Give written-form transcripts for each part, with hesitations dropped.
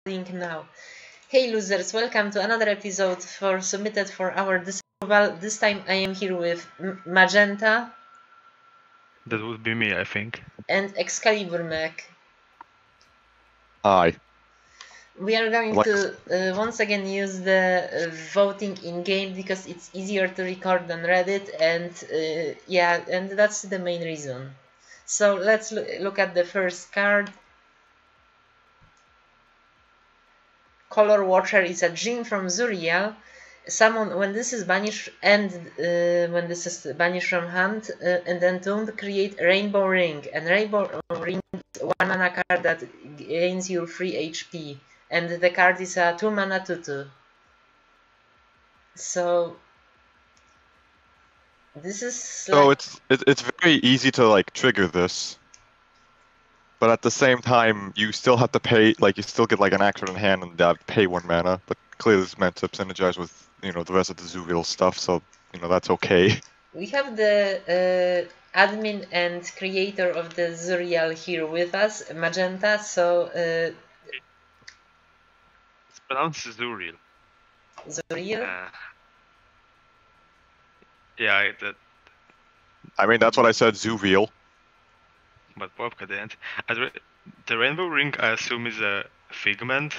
Link now. Hey losers, welcome to another episode submitted for our Disapproval. This time I am here with Magenta. That would be me, I think. And Excalibur Mech. Hi. We are going to once again use the voting in game because it's easier to record than Reddit, and yeah, and that's the main reason. So let's look at the first card. Color Watcher is a gem from Zuriel. Summon when this is banished and when this is banished from hand and entombed, create a Rainbow Ring. And Rainbow Ring is 1 mana card that gains you 3 HP. And the card is a 2 mana 2/2. So this is so it's very easy to like trigger this, but at the same time you still have to pay, like you still get like an action in hand and pay 1 mana. But clearly it's meant to synergize with the rest of the Zuriel stuff, so that's okay. We have the admin and creator of the Zuriel here with us, Magenta. So it's pronounced Zuriel. Zuriel. Yeah, I mean, that's what I said, Zuriel. But Bobka didn't. The Rainbow Ring, I assume, is a figment.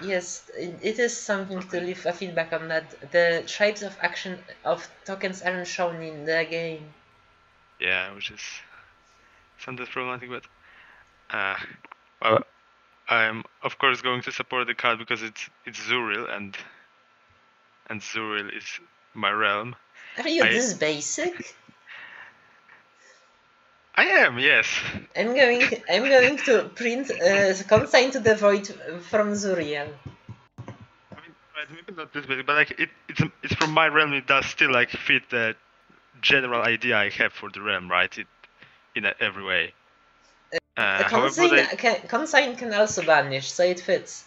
Yes, it is something to leave a feedback on that. The types of action of tokens aren't shown in the game. Yeah, which is something problematic, but well, I'm of course going to support the card because it's Zuriel and Zuriel is my realm. Are you this basic? I am, yes. I'm going to print Consign to the Void from Zuriel. I mean, right, maybe not this basic, but like it's from my realm. It does still like fit the general idea I have for the realm, right? In every way. Consign can also banish, so it fits.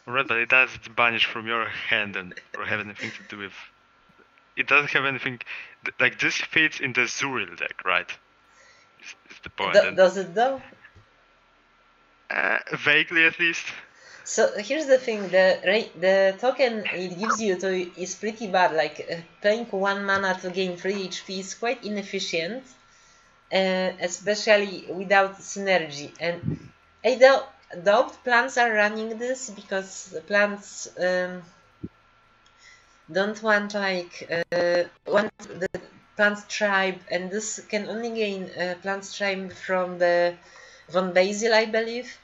Right, but it doesn't banish from your hand or have anything to do with. It doesn't have anything like this fits in the Zuriel deck, right? Is the point. Does it though? Vaguely, at least. So here's the thing: the token it gives you is pretty bad. Like paying 1 mana to gain 3 HP is quite inefficient, especially without synergy. And I doubt plants are running this because plants don't want want the plant tribe, and this can only gain plant tribe from the Von Basil, I believe.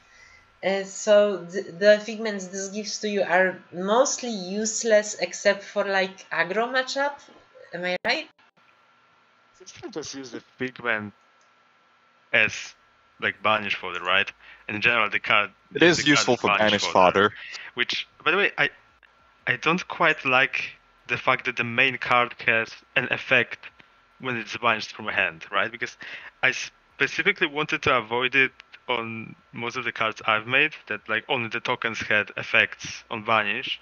So the figments this gives to you are mostly useless except for like aggro matchup. Am I right? You can just use the figment as like banish fodder, right? And in general, the card it is useful for banish fodder. Which, by the way, I don't quite like the fact that the main card has an effect when it's banished from a hand, right? Because I specifically wanted to avoid it on most of the cards I've made, that like only the tokens had effects on banish.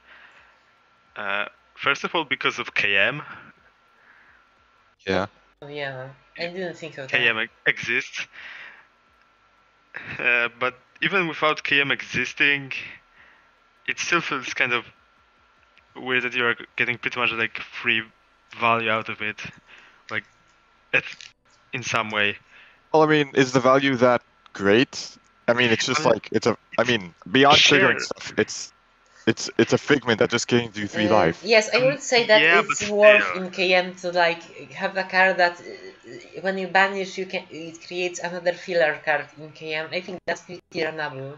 First of all, because of KM. Yeah. Oh, yeah, I didn't think of that. KM exists. But even without KM existing, it still feels kind of weird that you're getting pretty much like free value out of it, like in some way. Well, I mean, is the value that great? I mean, it's just like beyond triggering stuff, it's a figment that just gains you 3 life. Yes, I would say that it's worth in KM to like have a card that when you banish, it creates another filler card in KM. I think that's pretty runnable.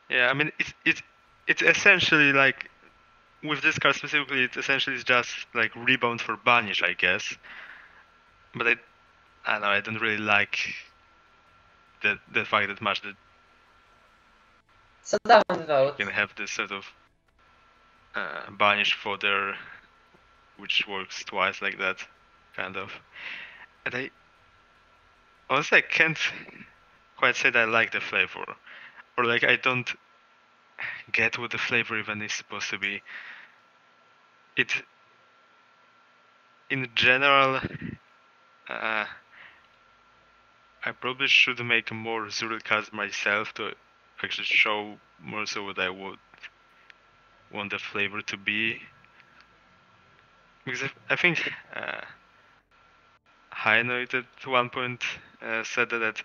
Yeah, I mean it's essentially like with this card specifically, it essentially is just like rebound for banish, I guess. But I don't know, I don't really like the fact that much that. So down vote. You can have this sort of banish fodder, which works twice like that, kind of. And honestly, I can't quite say that I like the flavor, or like I don't get what the flavor even is supposed to be. It, in general, I probably should make more Zuriel cards myself to actually show more so what I would want the flavor to be. Because I think Hainoid at one point said that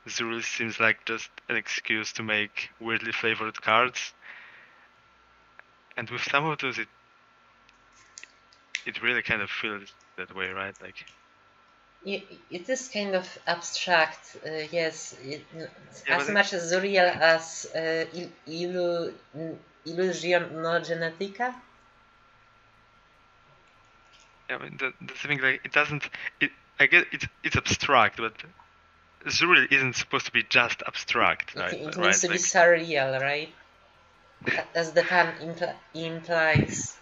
Zuril seems like just an excuse to make weirdly flavored cards. And with some of those, it really kind of feels that way, right? Like, it is kind of abstract, yes. Yeah, As but much as real as Illusionogenetica. I mean, that's the thing. Like, it doesn't. I guess it's abstract, but Zuril isn't supposed to be just abstract, right? It right? needs to be Like, surreal, right? As the pun implies.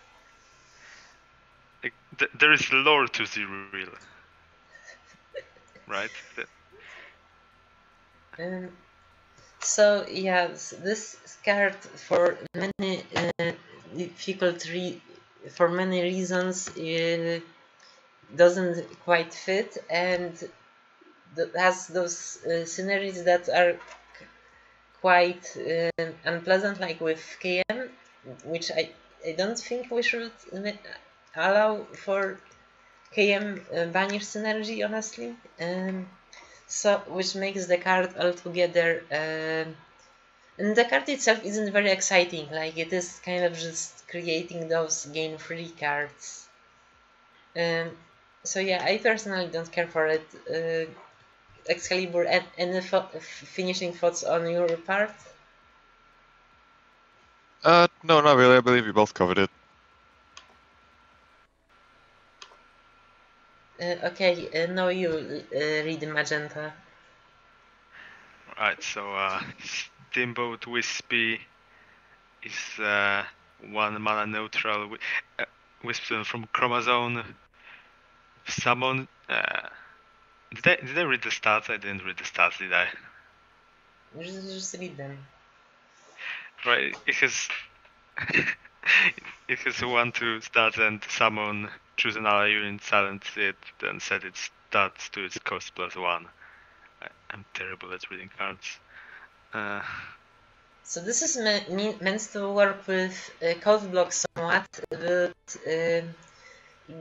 like there is lore to Zuril, right? So yeah, this card for many for many reasons doesn't quite fit, and has those sceneries that are quite unpleasant, like with KM, which I don't think we should allow for KM banish synergy, honestly. So which makes the card altogether and the card itself isn't very exciting, like it is kind of just creating those gain free cards. So yeah, I personally don't care for it. Excalibur, any finishing thoughts on your part? No, not really. I believe we both covered it. Okay, now you read Magenta. Right. So Steamboat Wispy is 1 mana neutral. Wispy from Chromazone. Summon. Did I read the stats? I didn't read the stats, did I? Just read them. Right. It has. It has 1/2 stats and summon. Choose an ally unit, silence it, then set its stats to its cost +1. I'm terrible at reading cards. So this is meant to work with code block somewhat, but it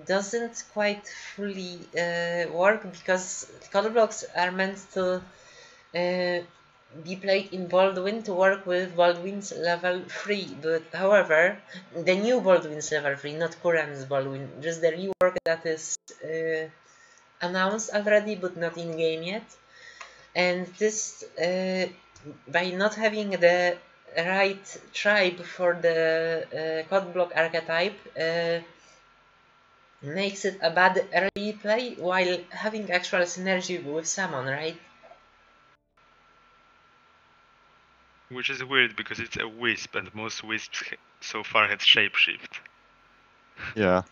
doesn't quite fully work because code blocks are meant to be played in Baldwin to work with Baldwin's level 3, but however, the new Baldwin's level 3, not current Baldwin, just the rework that is announced already but not in game yet. And this, by not having the right tribe for the code block archetype, makes it a bad early play while having actual synergy with summon, right? Which is weird because it's a wisp and most wisps so far had shapeshift. Yeah.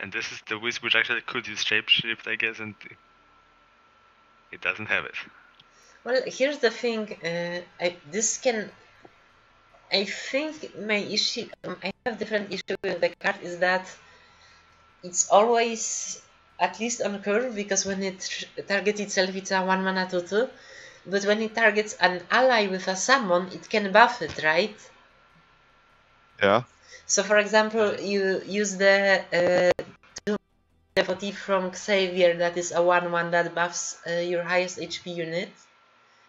And this is the wisp which actually could use shapeshift, I guess, and it doesn't have it. Well, here's the thing. I think my issue. I have different issue with the card is that it's always at least on curve, because when it targets itself, it's a 1 mana 2/2. But when it targets an ally with a summon, it can buff it, right? Yeah. So, for example, you use the devotee from Xavier, that is a 1/1 that buffs your highest HP unit,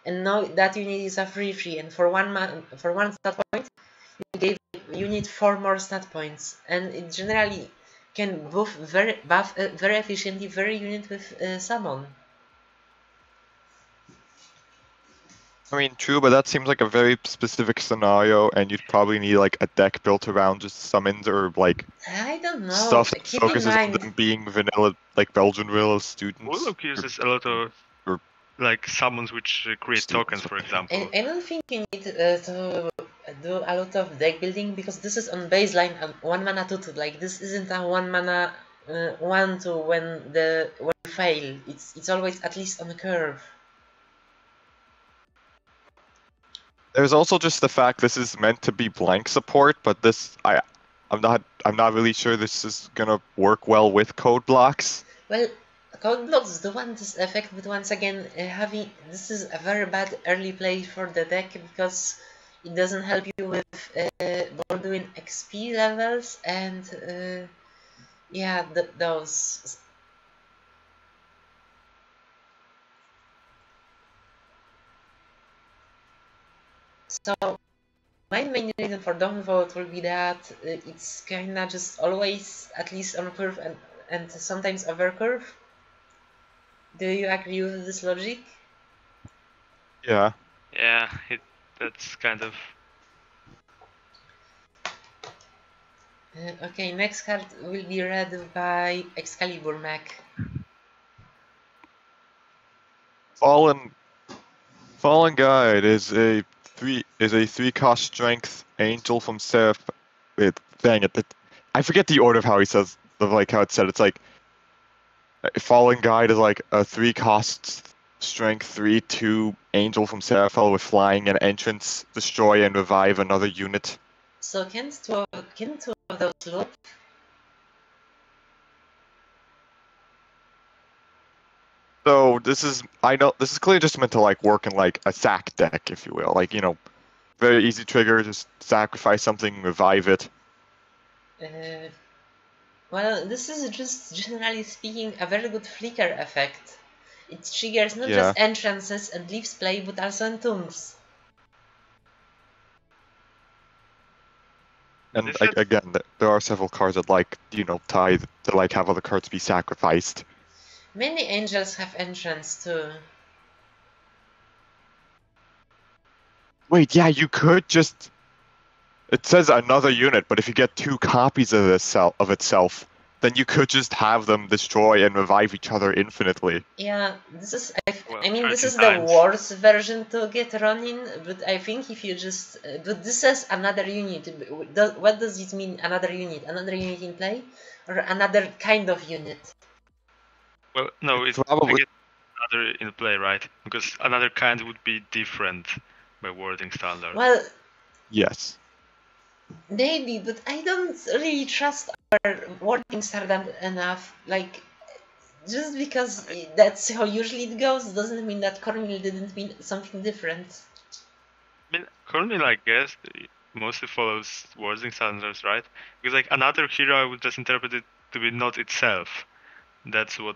and now that unit is a 3/3, and for one stat point, you need 4 more stat points, and it generally can buff very efficiently very unit with summon. I mean, true, but that seems like a very specific scenario, and you'd probably need like a deck built around just summons or like I don't know. stuff that Keep in focuses on mind, them being vanilla, like Belgian vanilla students. Warlock uses a lot of or like summons which create tokens, for example. I don't think you need to do a lot of deck building, because this is on baseline 1 mana 2/2. Like, this isn't a 1 mana 1/2 when you fail. It's always at least on a curve. there's also just the fact this is meant to be blank support, but this I'm not really sure this is gonna work well with code blocks. Well, Code blocks do want this effect, but once again, having this is a very bad early play for the deck because it doesn't help you with doing XP levels and yeah, those. So my main reason for downvote will be that it's kinda just always at least on curve and sometimes over curve. Do you agree with this logic? Yeah. Yeah, that's kind of. Okay, next card will be read by Excalibur Mech. Fallen Guide is a 3-cost strength angel from Seraph. Wait, dang it! I forget the order of how he says like how it's said. It's like Fallen Guide is like a 3-cost strength 3/2 angel from Seraphel with flying and entrance, destroy and revive another unit. So can two of those loop? So I know this is clearly just meant to like work in like a sack deck, if you will. Like, very easy trigger, just sacrifice something, revive it. Well, this is just generally speaking a very good flicker effect. It triggers not Yeah. just entrances and leaves play, but also entombs. And again, there are several cards that like, tie to like have other cards be sacrificed. Many angels have entrance too. Wait, yeah, you could just. It says another unit, but if you get 2 copies of itself, then you could just have them destroy and revive each other infinitely. Yeah, this is. Well, I mean, this 13 is the times. worst version to get running, but I think if you just. But this says another unit. What does it mean, another unit? Another unit in play? Or another kind of unit? Well, no, it's Probably. another in play, right? Because another kind would be different by wording standard. Well, Yes. maybe, but I don't really trust our wording standard enough. Like, just because that's how usually it goes doesn't mean that Cornwall didn't mean something different. I mean, Cornwall, I guess, mostly follows wording standards, right? Because like another hero, I would just interpret it to be not itself. That's what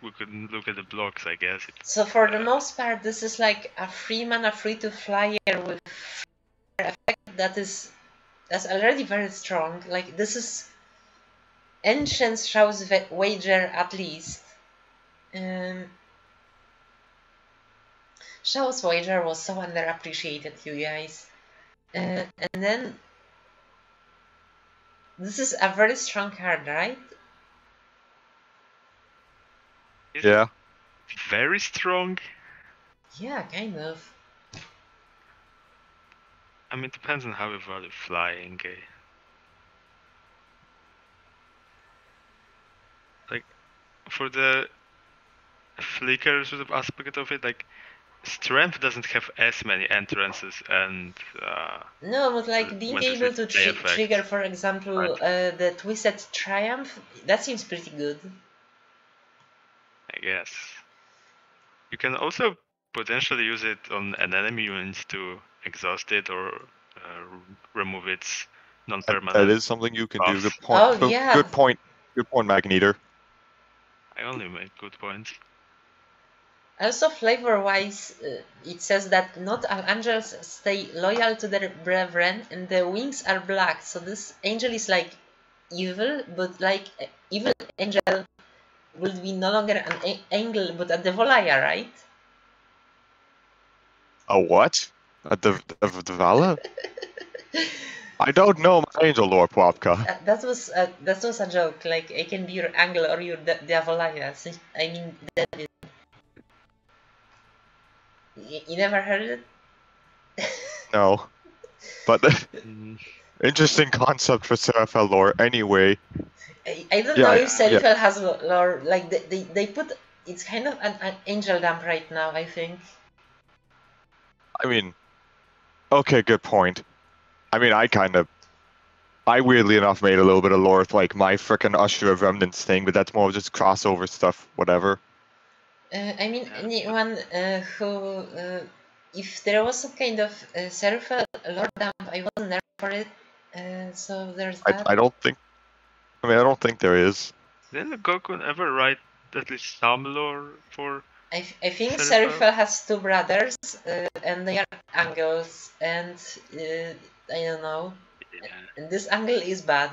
we could look at the blocks, I guess. So for the most part, this is like a 3-mana free-to-flyer with effect that's already very strong. Like this is Ancient Shaw's Wager at least. Shaw's Wager was so underappreciated, you guys. And then this is a very strong card, right? Yeah. Very strong. Yeah, kind of. I mean, it depends on how you value flying. Like, for the flicker sort of aspect of it, like, strength doesn't have as many entrances and. No, but like being able to trigger, for example, right. the Twisted Triumph, that seems pretty good. I guess. You can also potentially use it on an enemy unit to exhaust it or remove its non-permanent. That is something you can do. Good point. Oh, yeah. Good point. Good point, Magneter. I only make good points. Also, flavor-wise, it says that not all angels stay loyal to their brethren, and the wings are black. So this angel is like evil, but like evil angel will be no longer an angel, but a Devolaya, right? A what? A Devala? I don't know my angel lore, Puapka. That was a joke. Like, it can be your angel or your Devolaya. I mean, devil. You never heard it? No. But interesting concept for Seraphel lore. Anyway. I don't know if Seraphel has lore. Like, they put... It's kind of an angel dump right now, I think. I mean... Okay, good point. I mean, I kind of... I weirdly enough made a little bit of lore with like my frickin' Usher of Remnants thing, but that's more just crossover stuff, whatever. I mean, anyone who, if there was some kind of Serifel lore dump, I wasn't there for it. So there's that. I don't think. I mean, I don't think there is. Didn't Goku ever write at least some lore for? I think Serifel? Serifel has two brothers, and they are angles, and I don't know. Yeah. And this angle is bad.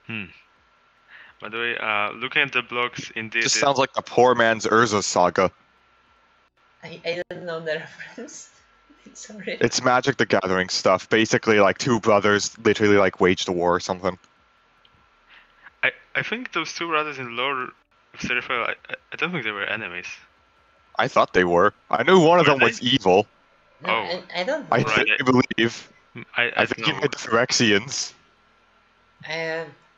By the way, looking at the blogs, indeed, Just sounds like the poor man's Urza saga. I don't know the reference. Sorry. It's Magic the Gathering stuff. Basically, like two brothers literally like waged a war or something. I think those two brothers in lore of Serifel, I don't think they were enemies. I thought they were. I knew one of Were them they? was evil. No, Oh. I don't I know. Right. believe. I think he know. made the Phyrexians.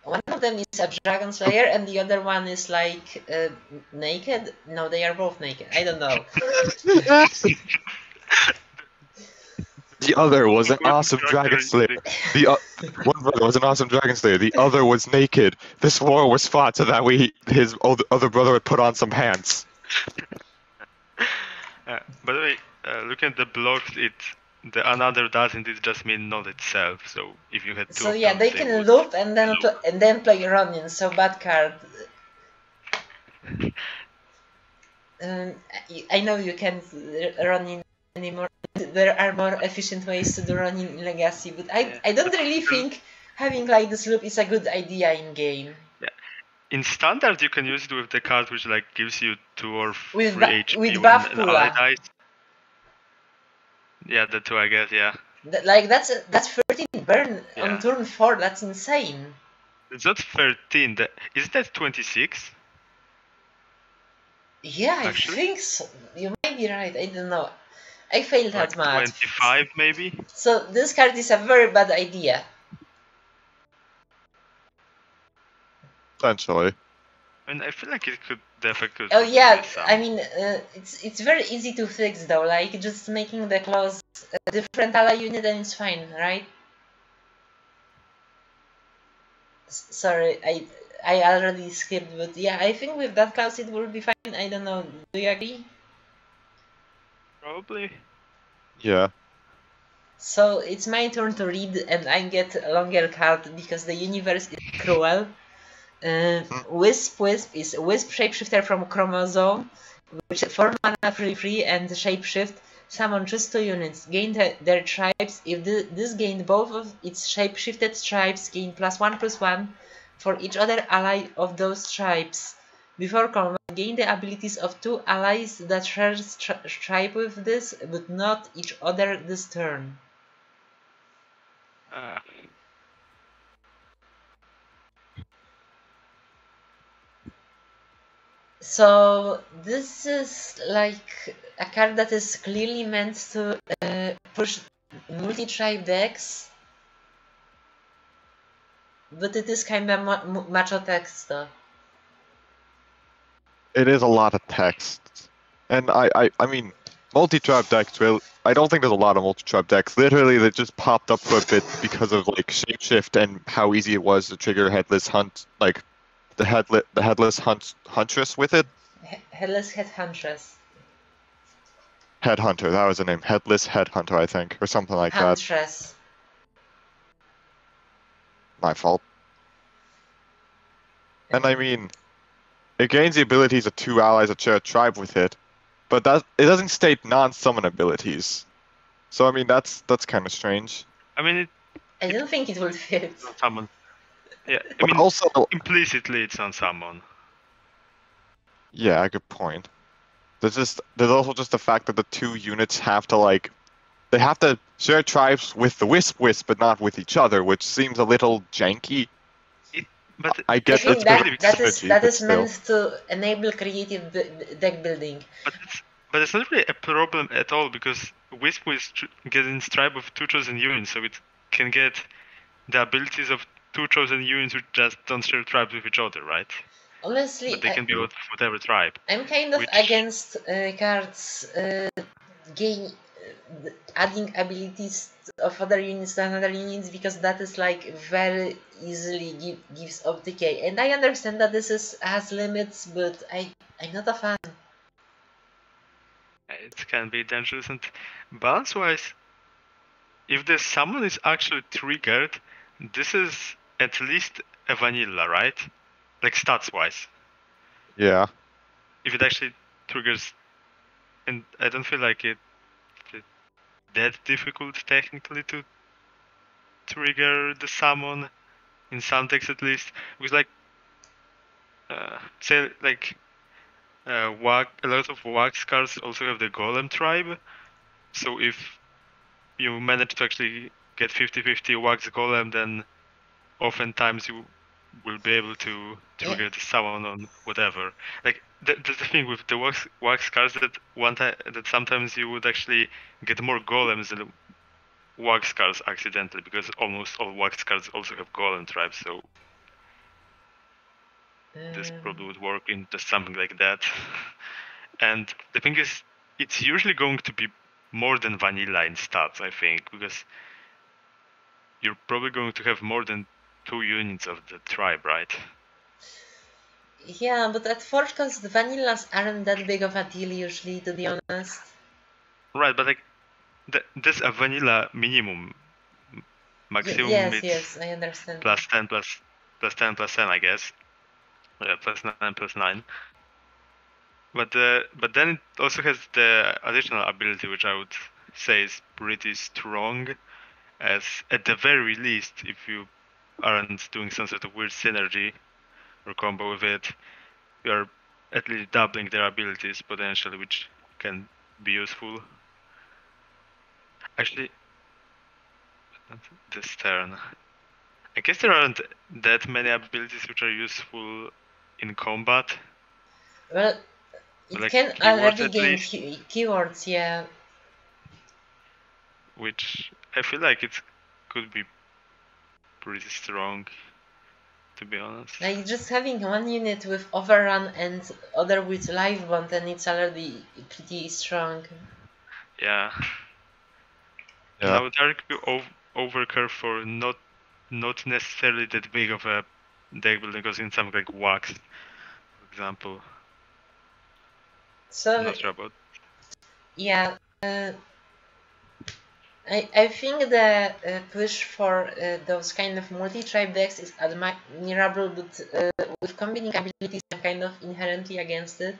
One of them is a dragon slayer, and the other one is like naked. No, they are both naked. I don't know. The other was an One awesome character dragon is slayer. One brother was an awesome dragon slayer. The other was naked. This war was fought so that his other brother would put on some pants. By the way, looking at the blogs, the another doesn't it just mean not itself. So if you had two. So of yeah, them, they can would loop and then loop. play Ronin. So bad card. I know you can't Ronin anymore. There are more efficient ways to do Ronin in Legacy, but I don't really think having like this loop is a good idea in game. Yeah. In standard, you can use it with the card which like gives you 2 or 3 With HP with when buff an ally Pula. dies. Yeah, the 2 I guess. Yeah. Like that's 13 burn Yeah. on turn 4. That's insane. It's not 13. Isn't that 26? Yeah, Actually? I think so. You might be right. I don't know. I failed Like that much. 25 maybe. So this card is a very bad idea. Essentially. And I feel like it could the effect could. Oh yeah, be some. I mean it's very easy to fix though. Like just making the clause a different ally unit and it's fine, right? Sorry, I already skipped, but yeah, I think with that clause it will be fine. I don't know. Do you agree? Probably. Yeah. So it's my turn to read, and I get a longer card because the universe is cruel. Wisp is Wisp Shapeshifter from Chromosome, which 4 mana free and shapeshift. Summon just 2 units. Gain their tribes. If this gained both of its shapeshifted tribes, gain +1/+1 for each other ally of those tribes. Before combat, gain the abilities of 2 allies that share tribe with this, but not each other this turn. So this is like a card that is clearly meant to push multi-tribe decks, but it is kind of macho text though. It is a lot of text. And I mean, multi-tribe decks, I don't think there's a lot of multi-tribe decks. Literally, they just popped up for a bit because of like shapeshift and how easy it was to trigger headless hunt, like the headless huntress with it. Headless Headhuntress. Headhunter, that was the name. Headless Headhunter, I think, or something like Huntress. that. My fault. And I mean, it gains the abilities of 2 allies that share a tribe with it, but it doesn't state non-summon abilities. So I mean, that's kind of strange. I mean, I don't think it will fit. Summon. Yeah, I But mean, also implicitly it's on summon. Yeah, good point. There's also just the fact that the 2 units have to they have to share tribes with the Wisp, but not with each other, which seems a little janky. But I get I think it's that is meant to enable creative deck building. But it's not really a problem at all because Wisp is getting tribe of 2 chosen units, so it can get the abilities of 2 chosen units which just don't share tribes with each other, right? Honestly, but they can be with whatever tribe. I'm kind of against cards adding abilities of other units to another units, because that is like very easily gives up decay. And I understand that this has limits, but I'm not a fan. It can be dangerous, and balance-wise, if the summon is actually triggered, this is at least a vanilla, right? Like stats-wise. Yeah. If it actually triggers, and I don't feel like it that difficult technically to trigger the summon in some decks at least, because like say like a lot of wax cards also have the golem tribe, so if you manage to actually get 50-50 wax golem, then oftentimes you will be able to trigger the summon on whatever. Like that's the thing with the wax cards, that that sometimes you would actually get more golems than wax cards accidentally, because almost all wax cards also have golem tribes, so this probably would work into something like that. And the thing is, it's usually going to be more than vanilla in stats, I think, because you're probably going to have more than 2 units of the tribe, right? Yeah, but at first cost the vanillas aren't that big of a deal usually, to be honest. Right, but like there's a vanilla minimum. Maximum Yes, it's I understand. plus 10 plus 10 plus 10, I guess. Yeah, plus 9 plus 9. But then it also has the additional ability, which I would say is pretty strong, as at the very least, if you aren't doing some sort of weird synergy or combo with it, you're at least doubling their abilities potentially, which can be useful. Actually, this turn, I guess there aren't that many abilities which are useful in combat. Well, it Like can keywords already at gain least, keywords, yeah. which I feel like it could be pretty strong, to be honest. Like just having one unit with overrun and other with life bond, and it's already pretty strong. Yeah. And Yeah. I would argue overcurve for not necessarily that big of a deck building, because in something like Wax, for example. I'm So not sure about. yeah, I think the push for those kind of multi-tribe decks is admirable, but with combining abilities, I'm kind of inherently against it.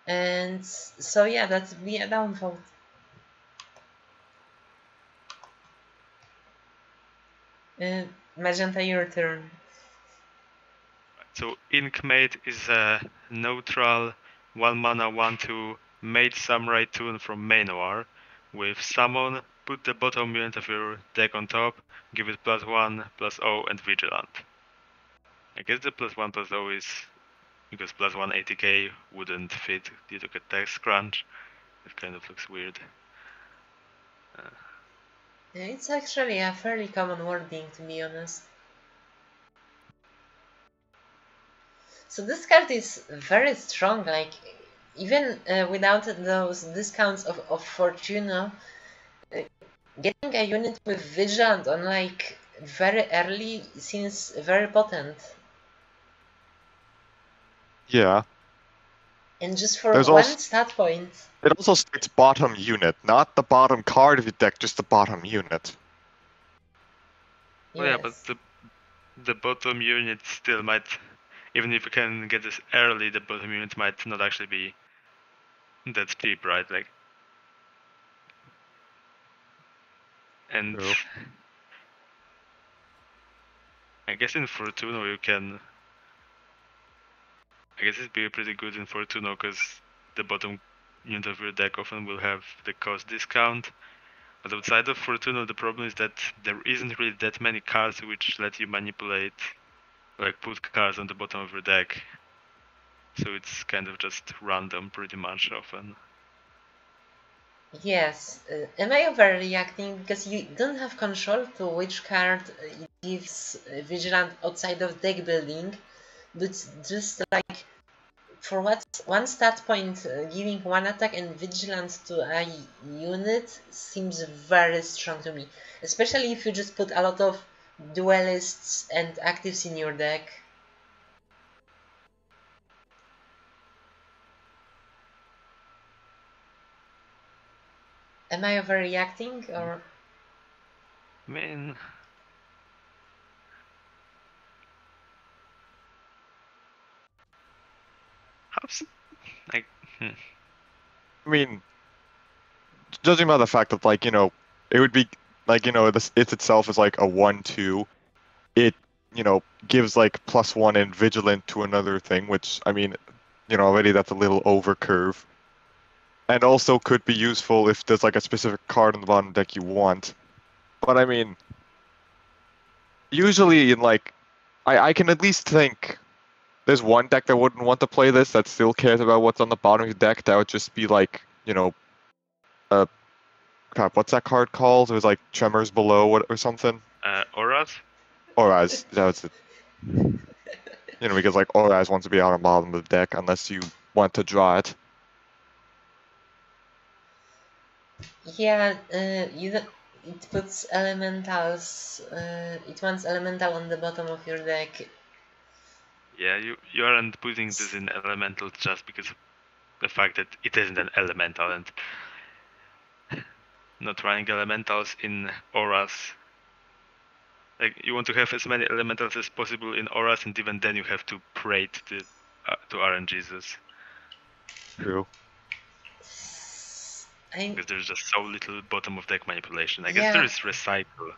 And so yeah, that's be a downfall. Magenta, your turn. So Inkmate is a neutral 1-mana 1/2 mage samurai tune from Manowar. With summon, put the bottom unit of your deck on top, give it +1, +0, and vigilant. I guess the +1/+0 is because +1 80k wouldn't fit due to text crunch. It kind of looks weird. It's actually a fairly common wording, to be honest. So this card is very strong, like even without those discounts of Fortuna, getting a unit with Vigilant on like very early seems very potent. Yeah. And just for There's one also stat point. it also states bottom unit, not the bottom card of your deck, just the bottom unit. Oh yeah, but Yes. the bottom unit still might, even if you can get this early, the bottom unit might not actually be that cheap, right? Like, and True. I guess in Fortuno you can. I guess it'd be pretty good in Fortuno because the bottom unit of your deck often will have the cost discount. But outside of Fortuno, the problem is that there isn't really that many cards which let you manipulate, like put cards on the bottom of your deck. So it's kind of just random pretty much often. Yes. Am I overreacting? Because you don't have control to which card gives Vigilant outside of deck building, but just like for what one stat point, giving one attack and vigilance to a unit seems very strong to me, especially if you just put a lot of duelists and actives in your deck. Am I overreacting, or? I mean, how's like? I mean, judging by the fact that, like, you know, it would be like, you know, this it itself is like a 1/2. It, you know, gives like +1 in vigilant to another thing, which, I mean, you know, already that's a little over curve. And also could be useful if there's like a specific card in the bottom deck you want. But I mean, usually in like, I can at least think there's one deck that wouldn't want to play this that still cares about what's on the bottom of your deck. That would just be like, you know, crap, what's that card called? It was like Tremors Below or something. Auras? Auras, that was it. You know, because like Auras wants to be on the bottom of the deck unless you want to draw it. Yeah, it puts elementals. It wants elemental on the bottom of your deck. Yeah, you aren't putting this in elementals just because of the fact that it isn't an elemental, and not running elementals in auras. Like, you want to have as many elementals as possible in auras, and even then you have to pray to RNGesus. True. Because there's just so little bottom of deck manipulation. I guess there is recycle.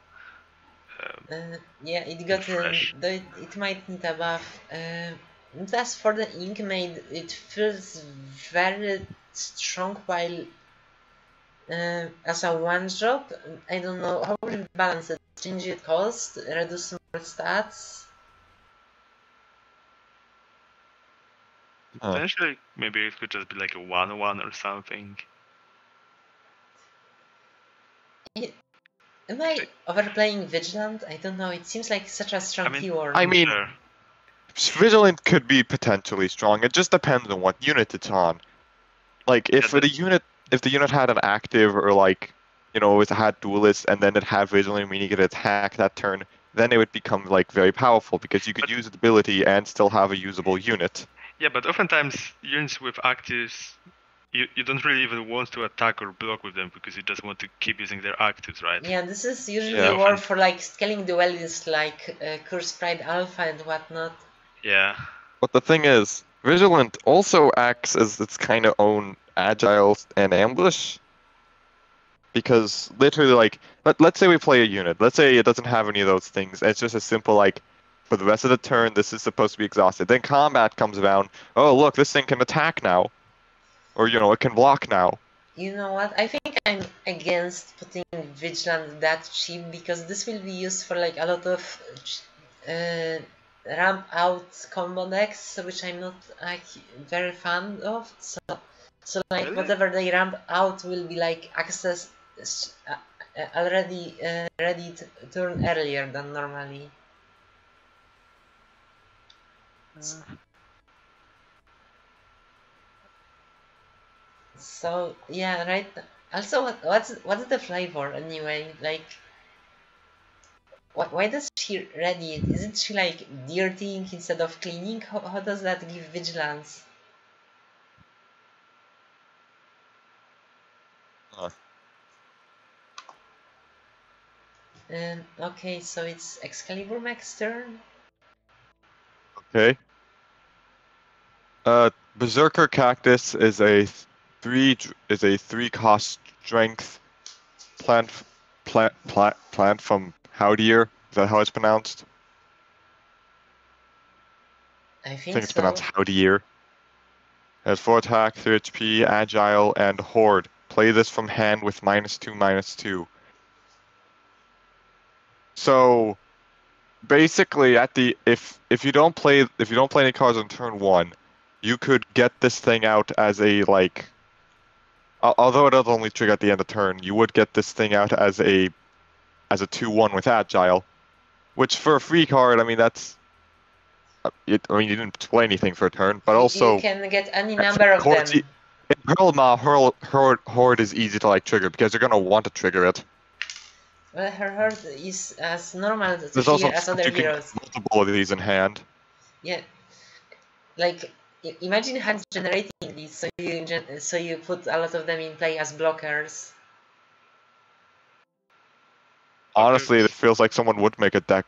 Yeah, it got it might need a buff. As for the Inkmate, it feels very strong while as a one drop. I don't know how would you balance it. Change it cost, reduce more stats. Potentially, maybe it could just be like a 1/1 or something. Am I overplaying Vigilant? I don't know, it seems like such a strong keyword. I mean, Vigilant could be potentially strong. It just depends on what unit it's on. Like, if the unit had an active, or like, you know, it had duelist and then it had Vigilant, meaning it could attack that turn, then it would become like very powerful because you could use its ability and still have a usable unit. Yeah, but oftentimes units with actives, you don't really even want to attack or block with them because you just want to keep using their actives, right? Yeah, this is usually a war for like scaling duelists like Curse Pride Alpha and whatnot. Yeah. But the thing is, Vigilant also acts as its kind of own agile and ambush. Because literally, like, let's say we play a unit. Let's say it doesn't have any of those things. It's just a simple, like, for the rest of the turn, this is supposed to be exhausted. Then combat comes around. Oh, look, this thing can attack now. Or, you know, it can block now. You know what? I think I'm against putting Vigilant that cheap because this will be used for like a lot of ramp out combo decks, which I'm not like very fan of. So like really? whatever they ramp out will be like access already ready turn earlier than normally. So yeah, right. Also, what's the flavor anyway? Like, why does she ready it? Isn't she like dirtying instead of cleaning? How does that give vigilance? Okay, so it's Excalibur Max turn. Okay. Berserker Cactus is a 3-cost strength plant from Howdier. Is that how it's pronounced? I think it's pronounced Howdier. It has 4 attack, 3 HP, agile, and horde. Play this from hand with -2/-2. So basically, if you don't play any cards on turn 1, you could get this thing out as a, like, although it does only trigger at the end of turn, you would get this thing out as a 2/1 with agile, which for a free card, I mean, that's I mean, you didn't play anything for a turn, but You also can get any number of Horde's them. in Horde is easy to like trigger because you're gonna want to trigger it. Well, her herd is as normal to There's heal also as fact other you can heroes. get multiple of these in hand. Yeah, like imagine hand generating these, so you put a lot of them in play as blockers. Honestly, it feels like someone would make a deck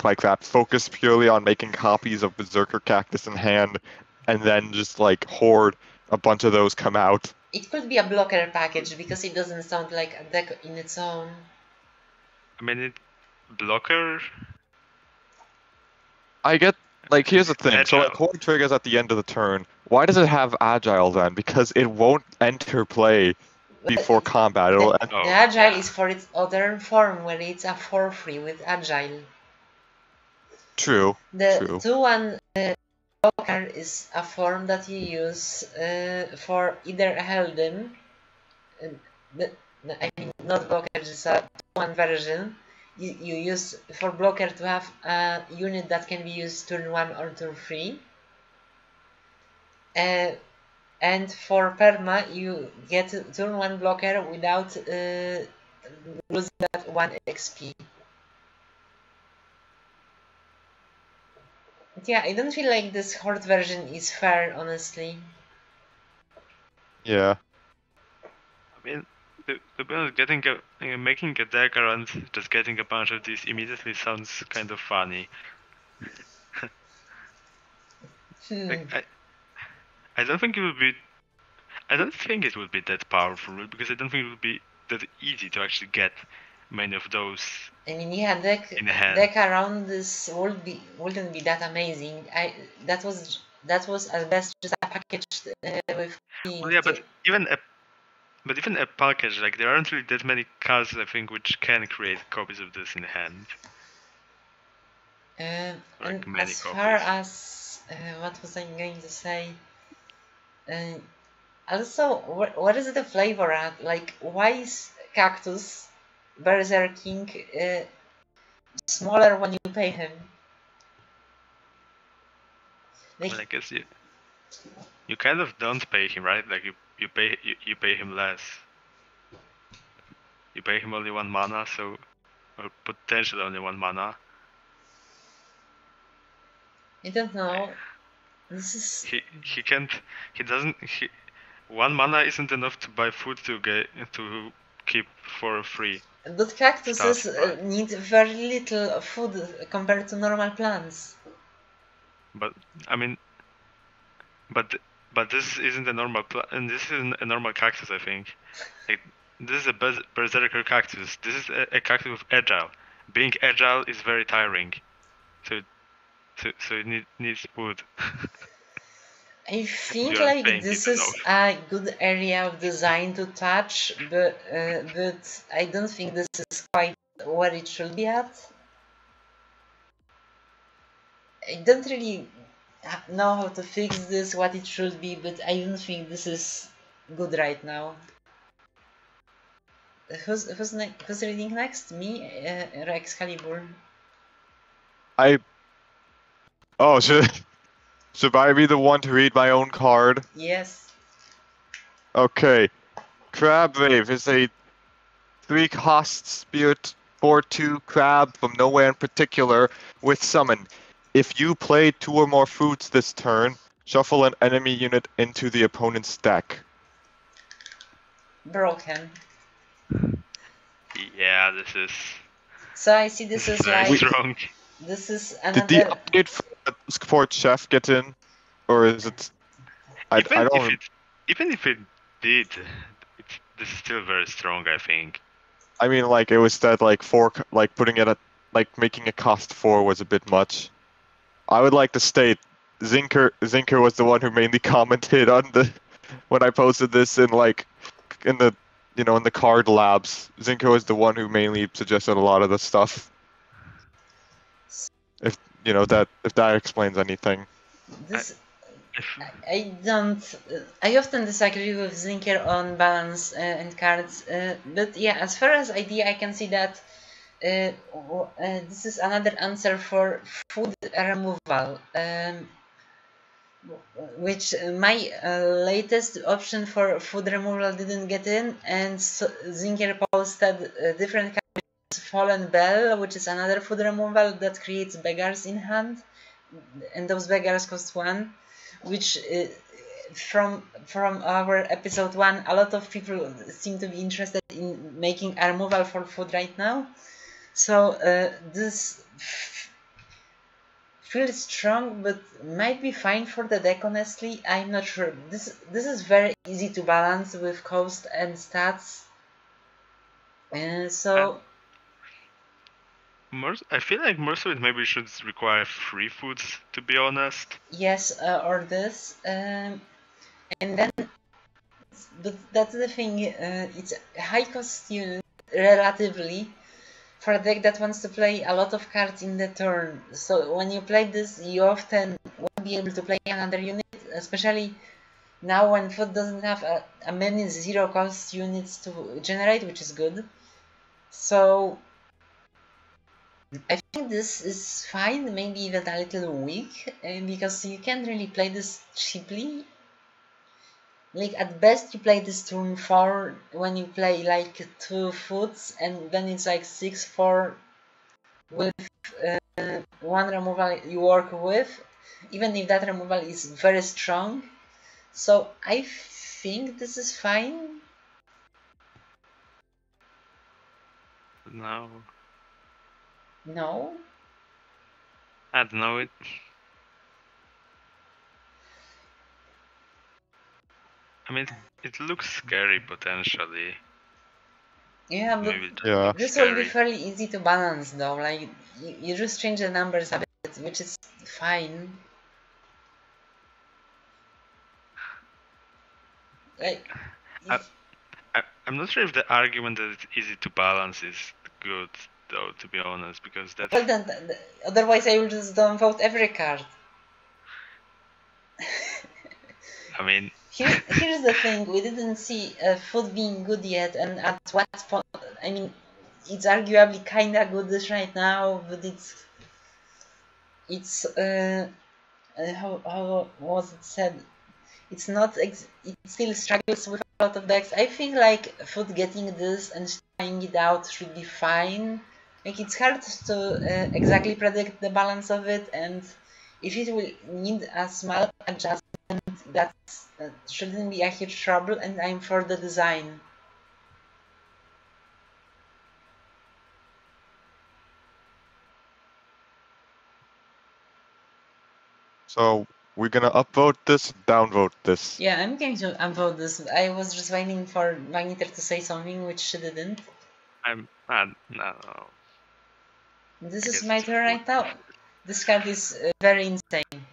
like that, focused purely on making copies of Berserker Cactus in hand, and then just like horde a bunch of those come out. It could be a blocker package because it doesn't sound like a deck in its own. I mean, blocker. I get like here's the thing. So like Agile. horde triggers at the end of the turn. Why does it have agile then? Because it won't enter play before combat. It'll The Oh, agile yeah. is for its other form where it's a 4/3 with agile. True. The 2/1 blocker is a form that you use for either Helden, I mean not blocker, just a 2/1 version. You use for blocker to have a unit that can be used turn 1 or turn 3. And for perma, you get turn 1 blocker without losing that 1 XP. But yeah, I don't feel like this Horde version is fair, honestly. Yeah. I mean, to be honest, making a deck around just getting a bunch of these immediately sounds kind of funny. Like, I don't think it would be. I don't think it would be that powerful because I don't think it would be that easy to actually get many of those. I mean, yeah, in hand. deck around this wouldn't be that amazing. That was at best just a package with. Well, yeah, but even a package, like there aren't really that many cards I think which can create copies of this in hand. And many as copies. far as what was I going to say? Also, what is the flavor at? Like, why is Cactus Berserking smaller when you pay him? Like, Well, I guess you kind of don't pay him, right? Like you pay him less. You pay him only 1 mana, so or potentially only 1 mana. I don't know. This is He can't. He doesn't. 1 mana isn't enough to buy food to keep for free. But cactuses need very little food compared to normal plants. But I mean, but this isn't a normal and this isn't a normal cactus. I think. Like, this is a Berserker Cactus. This is a cactus with agile. Being agile is very tiring. So it needs food. I think like this is a good area of design to touch, but I don't think this is quite where it should be at. I don't really know how to fix this, what it should be, but I don't think this is good right now. Who's reading next? Me or Excalibur? Oh, should I be the one to read my own card? Yes. Okay. Crab Wave is a 3-cost spirit 4/2 crab from nowhere in particular with summon. If you play 2 or more foods this turn, shuffle an enemy unit into the opponent's deck. Broken. Yeah, this is. So I see this is very like strong. This is another. Did the update for Sport Chef get in, or is it? Even if it did, this is still very strong. I think. I mean, like it was that like putting it at like making it cost 4 was a bit much. I would like to state, Zinker was the one who mainly commented on when I posted this in the in the card labs. Zinker was the one who mainly suggested a lot of the stuff. If that explains anything. I often disagree with Zinker on balance and cards, but yeah, as far as idea, I can see that This is another answer for food removal, which my latest option for food removal didn't get in, and so Zinker posted different kinds of Fallen Bell, which is another food removal that creates beggars in hand, and those beggars cost 1, which from our episode 1, a lot of people seem to be interested in making a removal for food right now. So this feels strong, but might be fine for the deck, honestly. I'm not sure. This is very easy to balance with cost and stats. So I feel like most of it maybe should require free foods, to be honest. yes, or this. And then, but that's the thing, it's a high cost unit, relatively, for a deck that wants to play a lot of cards in the turn. So when you play this, you often won't be able to play another unit, especially now when food doesn't have a many zero cost units to generate, which is good. So I think this is fine, maybe even a little weak, because you can't really play this cheaply. Like at best you play this turn 4 when you play like 2 foods, and then it's like 6-4 with 1 removal you work with, even if that removal is very strong. So I think this is fine. No. No? I don't know it. I mean, it looks scary potentially. Yeah, but Yeah. this will be fairly easy to balance though. Like you just change the numbers a bit, which is fine. Like I'm not sure if the argument that it's easy to balance is good, though, to be honest, because that's... Well then, otherwise I will just downvote every card. I mean... Here's the thing, we didn't see food being good yet, and at what point, I mean, it's arguably kinda goodish right now, but it's how was it said? It's not, it still struggles with a lot of decks. I think like food getting this and trying it out should be fine. Like it's hard to exactly predict the balance of it, and if it will need a small adjustment, that shouldn't be a huge trouble, and I'm for the design. So we're gonna upvote this, downvote this. Yeah, I'm going to upvote this. I was just waiting for Magneter to say something, which she didn't. No. This is my turn right now. This card is very insane.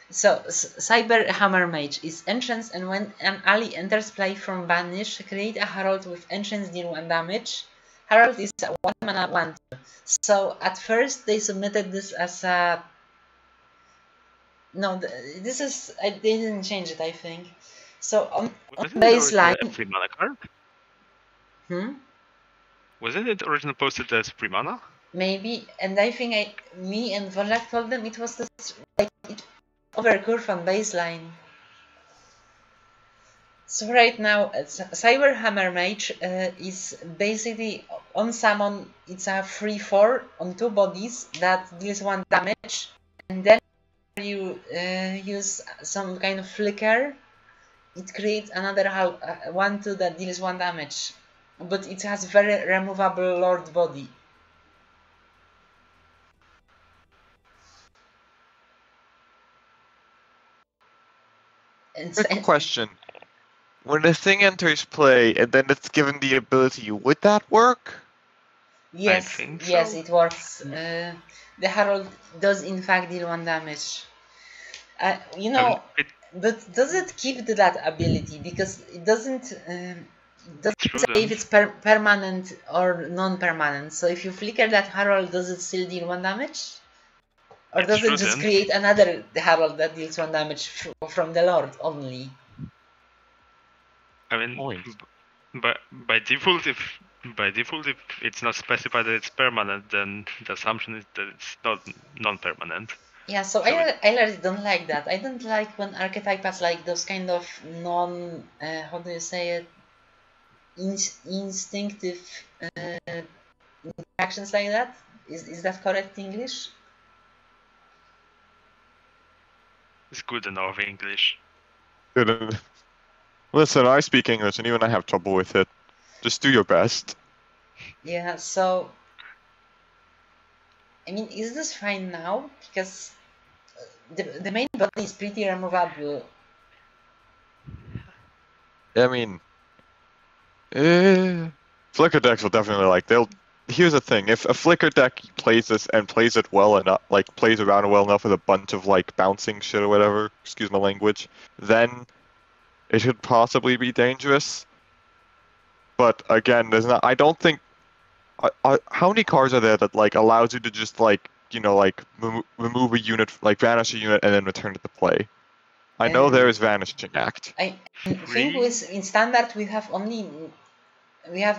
So, Cyber Hammer Mage is enchants, and when an ally enters play from banish, create a Herald with enchants deal 1 damage. Herald is a 1 mana 1/2. So, at first they submitted this as a... No, this is... they didn't change it, I think. So, on baseline... Wasn't it a free mana card? Wasn't it originally posted as free mana? Maybe, and I think me and Volak told them it was this, like, over curve on baseline. So right now, Cyber Hammer Mage is basically on summon. It's a 3/4 on 2 bodies that deals 1 damage, and then you use some kind of flicker. It creates another 1/2 that deals 1 damage, but it has very removable Lord body. Quick question. When the thing enters play and then it's given the ability, would that work? Yes, yes, it works. The Herald does in fact deal 1 damage. You know, but does it keep that ability? Because it doesn't say if it's permanent or non-permanent. So if you flicker that Herald, does it still deal 1 damage? Or does it just create another Herald that deals 1 damage from the Lord only? I mean, by default, if by default, if it's not specified that it's permanent, then the assumption is that it's not non-permanent. Yeah, so So I really don't like that. I don't like when archetype has like those kind of how do you say it, instinctive actions like that. Is that correct English? it's good enough English. Didn't- Listen, I speak English, and even I have trouble with it. Just do your best. Yeah, so I mean, is this fine now? Because the main body is pretty removable. I mean, Flicker decks will definitely like they'll. Here's the thing: if a Flicker deck plays this and plays it well enough, like plays around well enough with a bunch of like bouncing shit or whatever, excuse my language, then it should possibly be dangerous. But again, there's not. I don't think. How many cards are there that like allows you to just like like remove a unit, like vanish a unit, and then return it to play? I know there is Vanishing Act. I think with in standard we have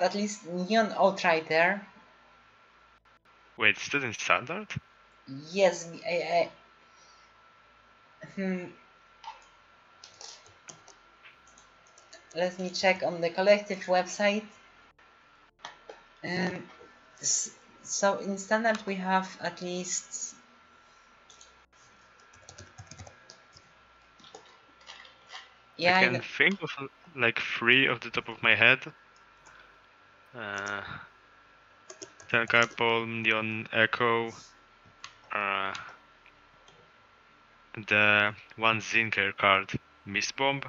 at least Neon Outrider. Wait, it's still in standard? Yes, let me check on the collective website. So in standard we have at least I can think of like 3 off the top of my head. Tangle Arm, Neon Echo, the one Zinker card, Mist Bomb.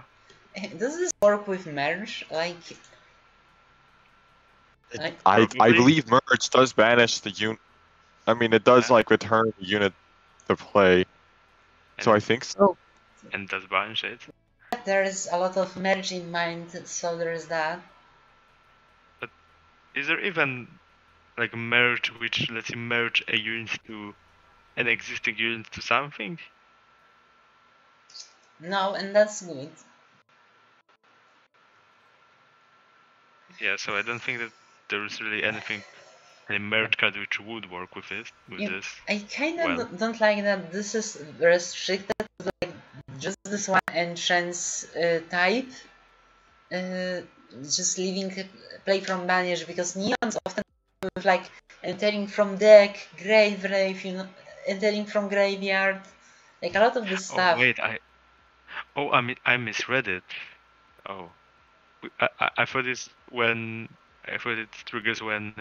Does this work with merge? Like I believe merge does banish the unit. I mean, it does like return the unit to play. So I think so. And does banish it. There is a lot of merge in mind, so there is that. But is there even like merge which lets you merge a unit to an existing unit to something? No, and that's good. Yeah, so I don't think that there is really anything, any merge card which would work with this. I kind of don't like that this is restricted to like just this one entrance type. Just leaving play from banish, because neons often with like entering from deck, grave rave, entering from graveyard, like a lot of this stuff. Oh wait, I misread it. Oh, I thought it triggers when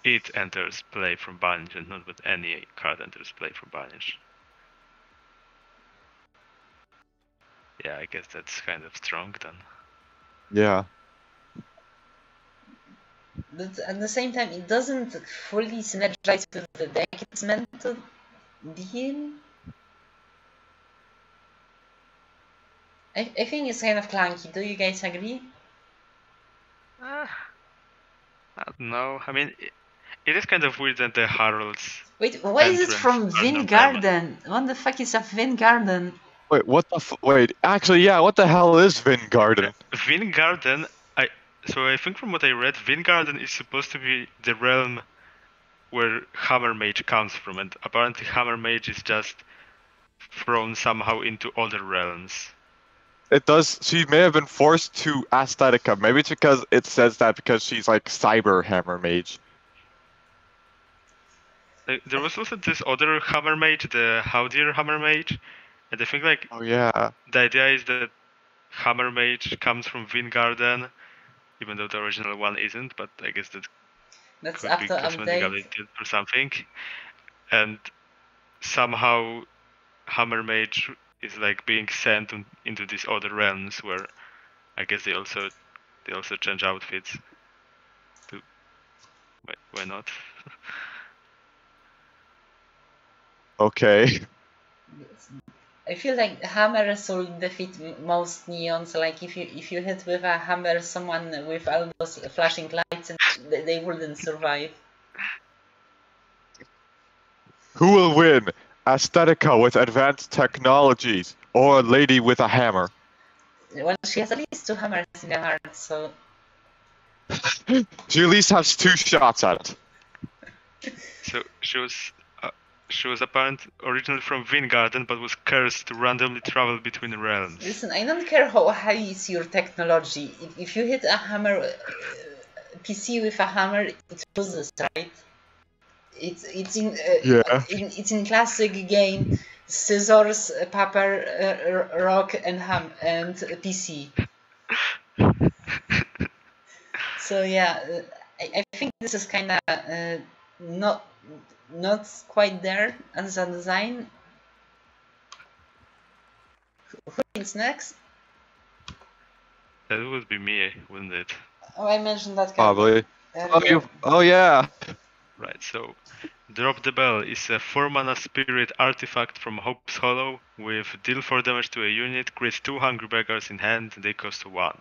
it enters play from banish, and not when any card enters play from banish. Yeah, I guess that's kind of strong then. Yeah. But at the same time, it doesn't fully synergize with the deck it's meant to be in. I think it's kind of clunky. Do you guys agree? I don't know. I mean, it is kind of weird that the Harolds. Wait, why is it from Vingarden? What the fuck is a Vingarden? Wait, what the wait, actually, yeah, what the hell is Vingarden? Vingarden, so I think from what I read, Vingarden is supposed to be the realm where Hammer Mage comes from, and apparently Hammer Mage is just thrown somehow into other realms. It does. She may have been forced to Aesthetica. Maybe it's because it says that because she's like Cyber Hammer Mage. There was also this other Hammer Mage, the Howdir Hammer Mage, and I think like oh yeah, the idea is that Hammer Mage comes from Vingarden, even though the original one isn't. But I guess that's could up be to cosmetically update or something, and somehow Hammer Mage is like being sent into these other realms where I guess they also change outfits. Why not? okay. I feel like hammers will defeat most neons. Like if you hit with a hammer someone with all those flashing lights, and they wouldn't survive. Who will win? Aesthetica with advanced technologies, or a lady with a hammer? Well, she has at least 2 hammers in her heart, so She at least has 2 shots at it. So she was apparently originally from Vingarden, but was cursed to randomly travel between realms. Listen, I don't care how high is your technology. If you hit a hammer, PC with a hammer, it loses, right? It's in Yeah. it's in classic game, scissors, paper, rock, and PC. So yeah, I think this is kind of not quite there as a design. Who is next? That would be me, wouldn't it? Oh, I mentioned that. Probably. Oh yeah. Right, so Drop the Bell is a 4-mana spirit artifact from Hope's Hollow with deal 4 damage to a unit, create 2 Hungry Beggars in hand, they cost 1.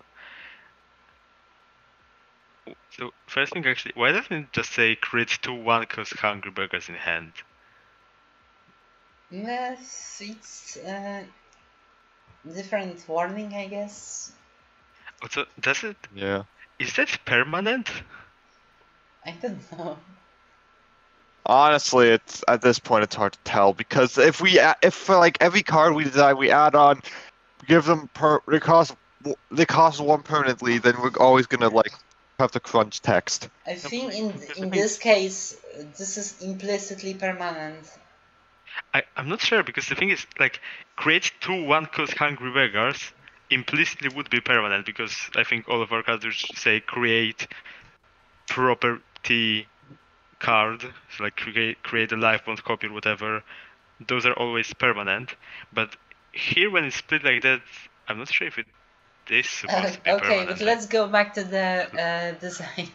So, first thing actually, why doesn't it just say create 2/1 cost Hungry Beggars in hand? Yes, it's different warning, I guess. Also, does it? Yeah. Is that permanent? I don't know. Honestly, it's at this point it's hard to tell because if for like every card we design we add on, give them they cost 1 permanently, then we're always gonna like have to crunch text. I think in this case, this is implicitly permanent. I'm not sure because the thing is like create 2/1 cost Hungry Beggars implicitly would be permanent because I think all of our cards say create property card, so like create a life bond copy or whatever. Those are always permanent, but here when it's split like that, I'm not sure if it is supposed to be permanent. Okay, but let's go back to the design.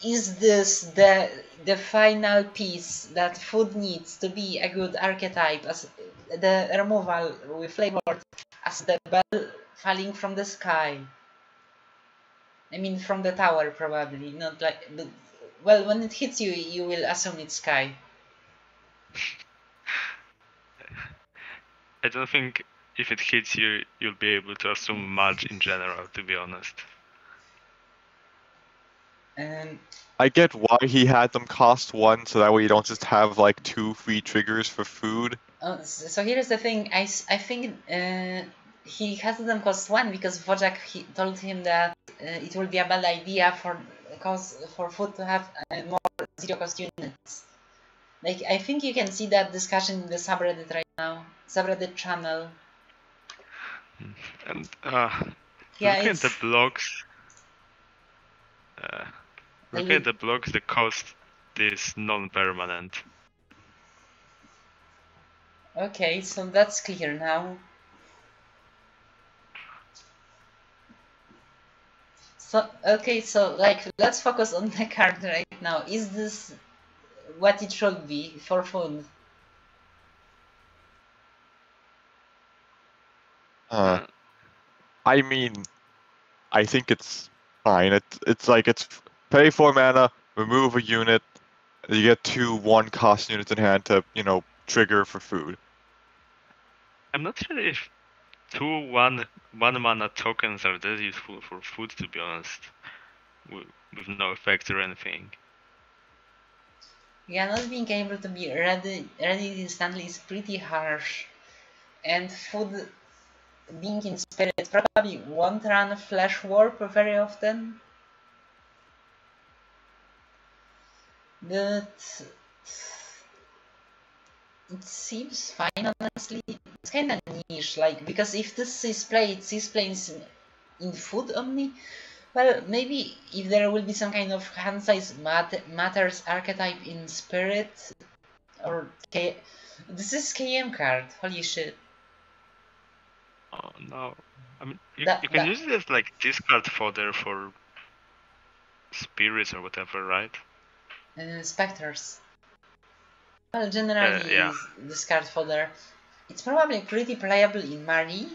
Is this the final piece that food needs to be a good archetype, as the removal with flavored as the bell falling from the sky? I mean, from the tower probably, not like. But, well, when it hits you, you will assume it's sky. I don't think if it hits you, you'll be able to assume much in general, to be honest. I get why he had them cost 1, so that way you don't just have like 2 free triggers for food. So here's the thing. I think he has them cost 1 because Wojak told him that it will be a bad idea for food to have more 0 cost units. Like, I think you can see that discussion in the subreddit right now, subreddit channel. And yeah, looking at the blogs, the cost is non-permanent. Okay, so that's clear now. So like let's focus on the card right now. Is this what it should be for food? I mean, I think it's fine. It's like it's pay 4 mana, remove a unit, you get 2 1-cost units in hand to trigger for food. I'm not sure if 2 one mana tokens are that useful for food, to be honest, with no effects or anything. Yeah, not being able to be ready instantly is pretty harsh, and food being in spirit probably won't run Flash Warp very often. But it seems fine, honestly. It's kind of niche, like, because if this is played in food only, well, maybe if there will be some kind of hand size matters archetype in spirit, or this is KM card, holy shit. Oh no. I mean, you can use it as like discard fodder for spirits or whatever, right? Specters. Well, generally yeah. is discard fodder. It's probably pretty playable in Mari.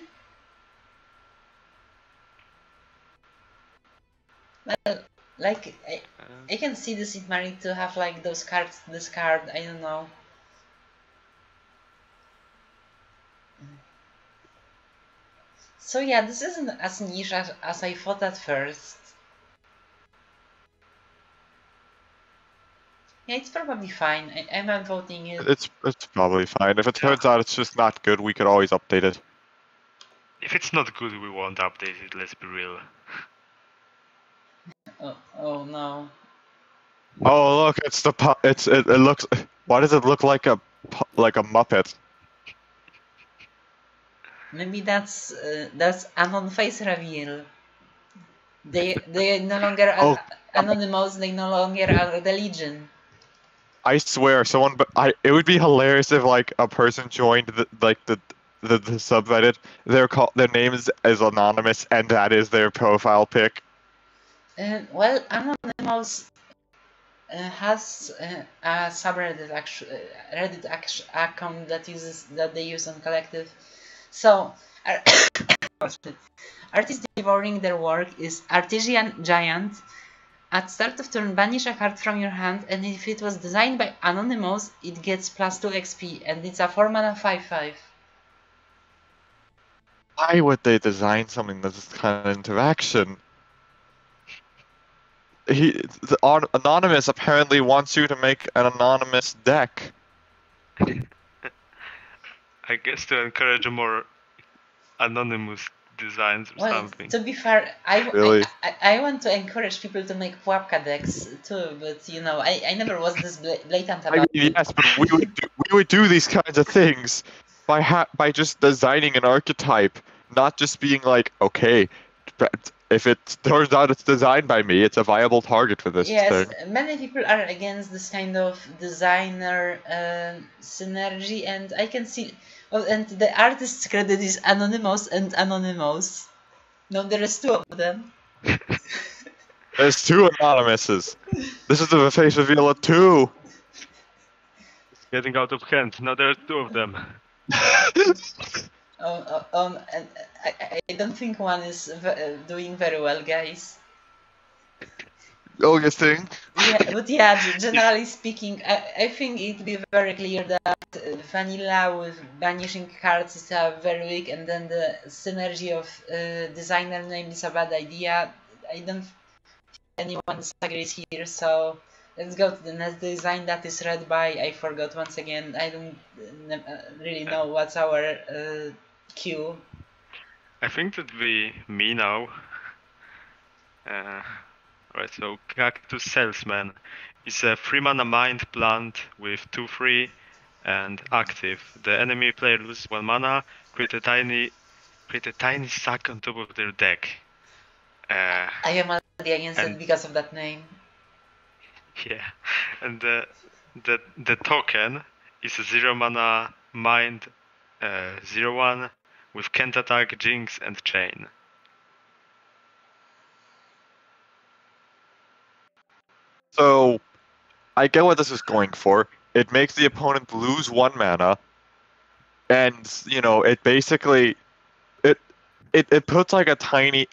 Well, like, I can see this in Mari to have like those cards discard, I don't know. So yeah, this isn't as niche as I thought at first. Yeah, it's probably fine. I'm not voting it. It's probably fine. If it turns out it's just not good, we could always update it. If it's not good, we won't update it. Let's be real. Oh no. Oh look, it's the it looks. Why does it look like a Muppet? Maybe that's Anon face reveal. They no longer are Oh. anonymous. They no longer are the Legion. I swear, someone. But it would be hilarious if like a person joined the subreddit. Their name is anonymous, and that is their profile pic. Well, Anonymous has a subreddit Reddit account that they use on Collective. So, artists devouring their work is Artesian Giant. At start of turn, banish a card from your hand, and if it was designed by Anonymous, it gets +2 XP, and it's a 4-mana 5/5. Why would they design something that's this kind of interaction? Anonymous apparently wants you to make an anonymous deck. I guess to encourage more anonymous designs or something. To be fair, Really? I want to encourage people to make Pułapka decks too, but you know, I never was this blatant about it. Yes, but we would do these kinds of things by just designing an archetype, not just being like, okay, if it turns out it's designed by me, it's a viable target for this thing. Many people are against this kind of designer synergy, and I can see. Oh, and the artist's credit is Anonymous and Anonymous. No, there is 2 of them. There's 2 anonymouses. This is the face of Viola 2. It's getting out of hand. Now there's 2 of them. And I don't think one is doing very well, guys. Oh, you think? Yeah, but yeah, generally speaking, I think it'd be very clear that vanilla with banishing cards is very weak, and then the synergy of designer name is a bad idea. I don't think anyone disagrees here, so let's go to the next design that is read by, I forgot once again, I don't really know what's our queue. I think that me now. Right, so Cactus Salesman is a 3-mana mind plant with 2/3 and active. The enemy player loses 1 mana, create a tiny sack on top of their deck. I am already against it because of that name. Yeah, and the token is a 0-mana mind 0/1 with can't attack, jinx, and chain. So, I get what this is going for. It makes the opponent lose 1 mana, and you know, it basically it puts like a tiny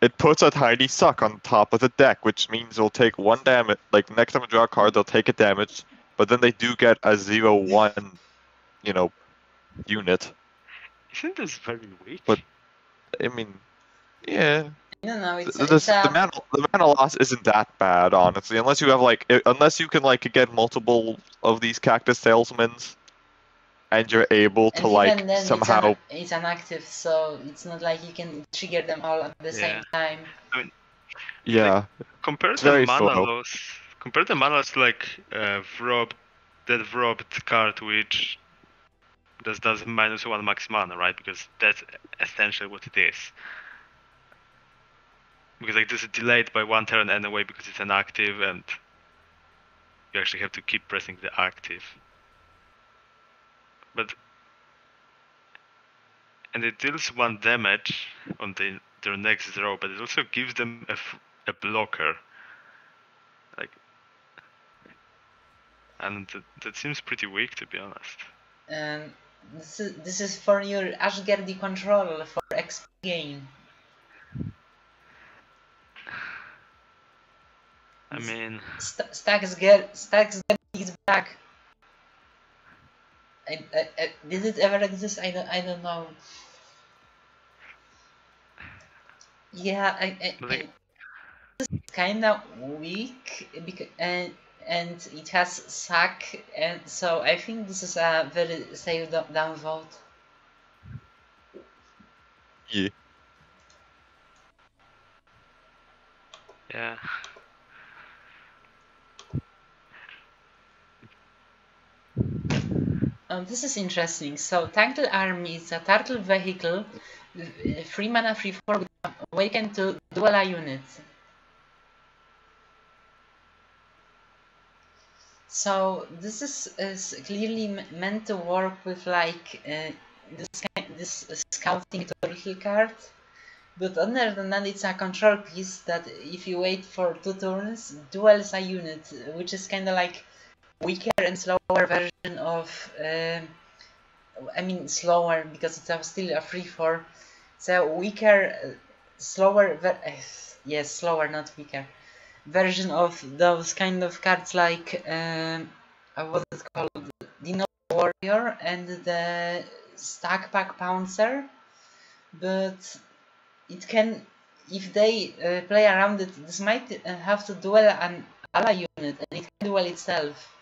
it puts a tiny suck on top of the deck, which means they'll take 1 damage. Like next time I draw a card, they'll take a damage, but then they do get a 0/1, you know, unit. Isn't this very weak? But I mean, yeah. No, the mana loss isn't that bad, honestly, unless you have unless you can get multiple of these Cactus Salesmen, and you're able to somehow. It's an active, so it's not like you can trigger them all at the same time. I mean, yeah. Compare the mana loss to that robbed card, which does -1 max mana, right? Because that's essentially what it is. Because this is delayed by 1 turn anyway because it's an active, and you actually have to keep pressing the active. And it deals 1 damage on their next draw, but it also gives them a blocker. And that seems pretty weak, to be honest. And this is for your Ashgardi control for XP gain. I mean, Stacks is back. Did it ever exist? I don't know. Yeah, kinda weak and it has sack, and so I think this is a very safe downvote. Yeah. Yeah. This is interesting. So Tangle Arm is a turtle vehicle, 3 mana, 3/4 with awaken to dual units. So this is clearly meant to work with like this scouting turtle card, but other than that, it's a control piece that if you wait for 2 turns, duels a unit, which is kind of like weaker and slower version of. I mean slower because it's still a 3/4. It's a weaker, slower. Yes, slower, not weaker version of those kind of cards like what's it called, Dino Warrior and the Stack Pack Pouncer, but it can, if they play around it, this might have to duel an ally unit and it can duel itself.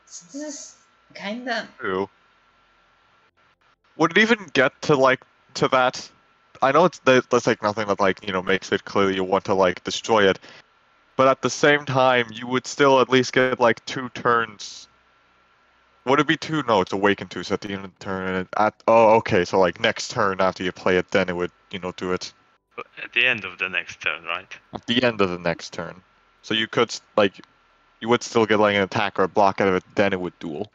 So this is kinda. True. Would it even get to like to that? I know that's like nothing that like makes it clear you want to like destroy it, but at the same time you would still at least get like 2 turns. Would it be 2? No, it's awaken 2, so at the end of the turn and okay, so like next turn after you play it, then it would do it At the end of the next turn, right? at the end of the next turn. So you could like you would still get like an attack or a block out of it, then it would duel.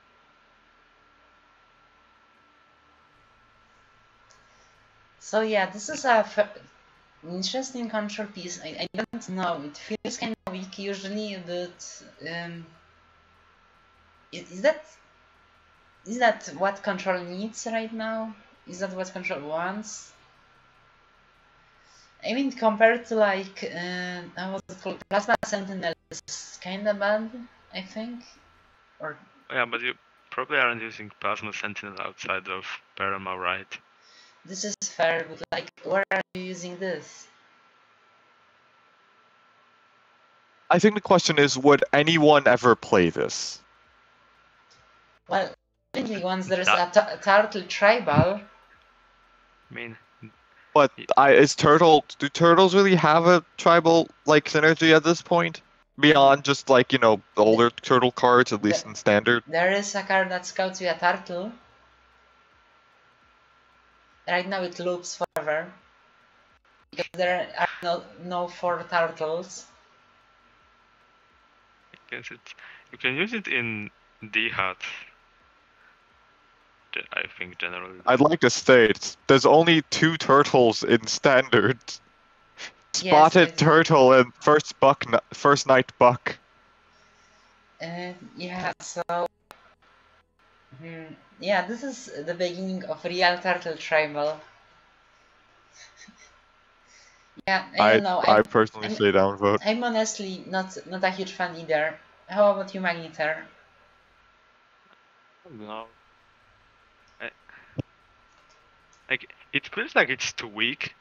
So yeah, this is a interesting control piece. I don't know. It feels kind of weak usually, but is that what control needs right now? Is that what control wants? I mean, compared to like what's it called, Plasma Sentinel is kind of bad, I think. Or Yeah, but you probably aren't using Plasma Sentinel outside of Parama, right? this is fair, but like, where are you using this? I think the question is, would anyone ever play this? Well, definitely once there's a turtle tribal. I mean, But do turtles really have a tribal like synergy at this point? Beyond just like, the older turtle cards, at least in standard? There is a card that scouts you a turtle. Right now it loops forever. Because there are no 4 turtles. I guess you can use it in D-Hat. I think generally. I'd like to state, there's only 2 turtles in standard. Spotted Yes, Turtle and First Night Buck. yeah, so yeah, this is the beginning of real turtle tribal. Yeah, I don't know. I personally say downvote. I'm honestly not a huge fan either. How about you, Magnetar? No. Like, it feels like it's too weak,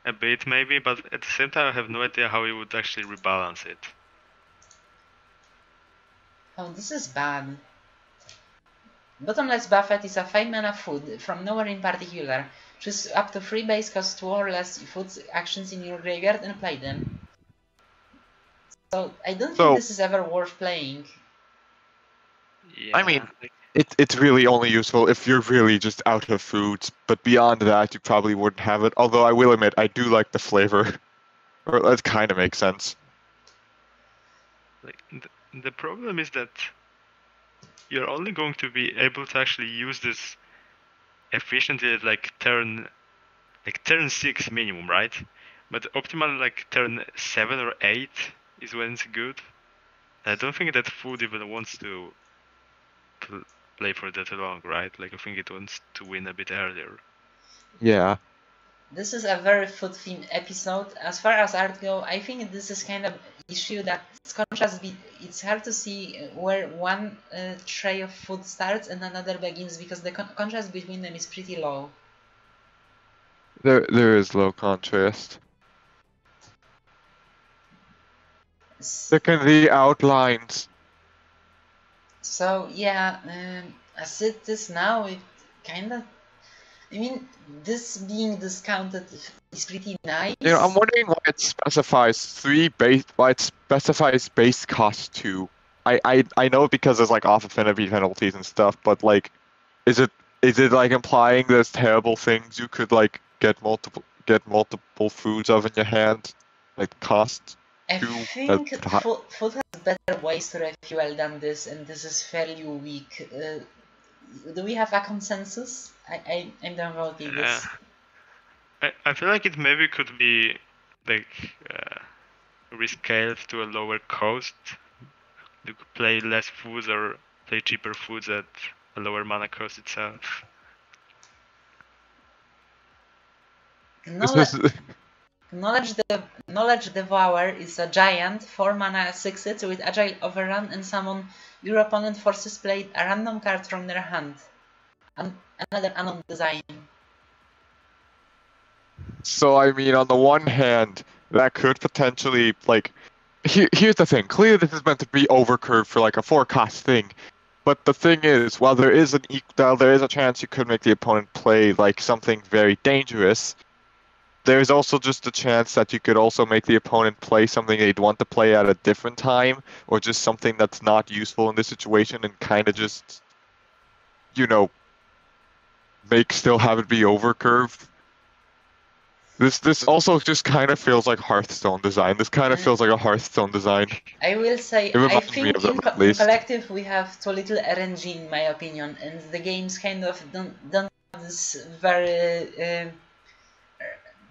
a bit maybe, but at the same time I have no idea how you would actually rebalance it. Oh, this is bad. Bottomless Buffet is a 5 mana food from nowhere in particular. Choose up to 3 base cost 2 or less food actions in your graveyard and play them. So I don't think this is ever worth playing. Yeah, I mean, it's really only useful if you're really just out of foods, but beyond that you probably wouldn't have it. Although I will admit, I do like the flavor. Or that kind of makes sense. like the problem is that you're only going to be able to actually use this efficiently at like turn 6 minimum, right? But optimal like turn 7 or 8 is when it's good. I don't think that food even wants to play for that long, right? Like I think it wants to win a bit earlier. Yeah. This is a very food themed episode. As far as art go, I think this is kind of issue that it's hard to see where one tray of food starts and another begins because the contrast between them is pretty low. There is low contrast. Thicken the outlines. So yeah, as it is now, it kind of. I mean, this being discounted is pretty nice. You know, I'm wondering why it specifies why it specifies base cost 2. I know because there's like off affinity penalties and stuff, but like, is it like implying there's terrible things you could like get multiple foods of in your hand, like cost I 2? think food has better ways to refuel than this, and this is fairly weak. Do we have a consensus? I'm done voting this. I feel like it maybe could be like rescaled to a lower cost. You could play less foods or play cheaper foods at a lower mana cost itself. Knowledge Devourer is a giant, 4 mana 6/6 with Agile Overrun, and summon your opponent forces played a random card from their hand. Another unknown design. So I mean, on the one hand, that could potentially like. Here's the thing. Clearly, this is meant to be overcurved for like a forecast thing. But the thing is, while there is a chance you could make the opponent play like something very dangerous, there's also just a chance that you could also make the opponent play something they'd want to play at a different time, or just something that's not useful in this situation, and kind of just, you know, still have it be overcurved. This also just kind of feels like Hearthstone design. This kind of feels like a Hearthstone design. I will say, I think in collective we have too little RNG in my opinion, and the games kind of don't have this very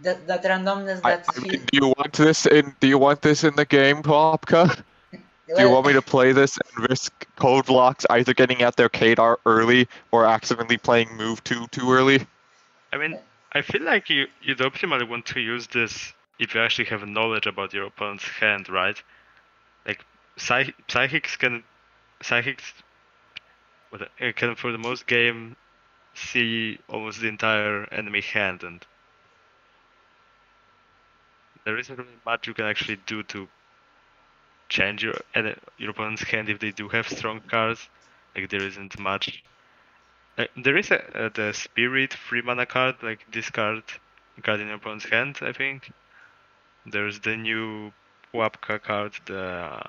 that randomness that. I mean, do you want this in the game, Popka? Do you want me to play this and risk code blocks either getting at their Kadar early or accidentally playing move 2 too early? I mean, I feel like you'd optimally want to use this if you actually have knowledge about your opponent's hand, right? Like psychics can for the most game see almost the entire enemy hand, and there isn't really much you can actually do to change your opponent's hand if they do have strong cards. Like there isn't much. There is the Spirit 3 mana card, like this card in your opponent's hand, I think. There's the new Wapka card, the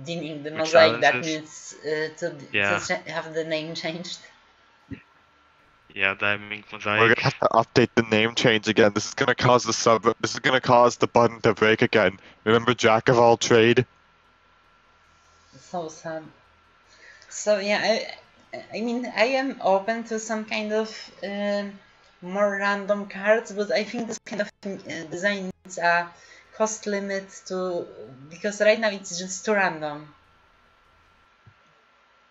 Dimming the Mosaic that needs to have the name changed. Yeah, Dimming Mosaic. We're gonna have to update the name change again. This is gonna cause the button to break again. Remember Jack of all trade? So sad. So yeah, I mean, I am open to some kind of more random cards, but I think this kind of design needs a cost limit because right now it's just too random.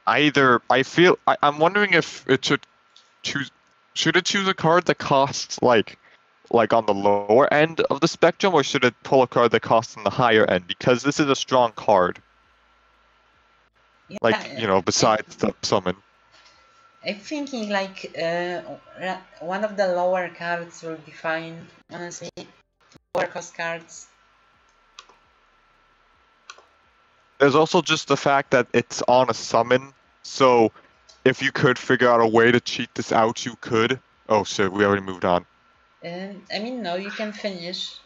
I'm wondering if it should choose a card that costs like on the lower end of the spectrum, or should it pull a card that costs on the higher end? Because this is a strong card. Yeah, besides the summon. I'm thinking like one of the lower cards will be fine, honestly. Lower cost cards. There's also just the fact that it's on a summon, so if you could figure out a way to cheat this out, you could. Oh shit, we already moved on. I mean, no, you can finish.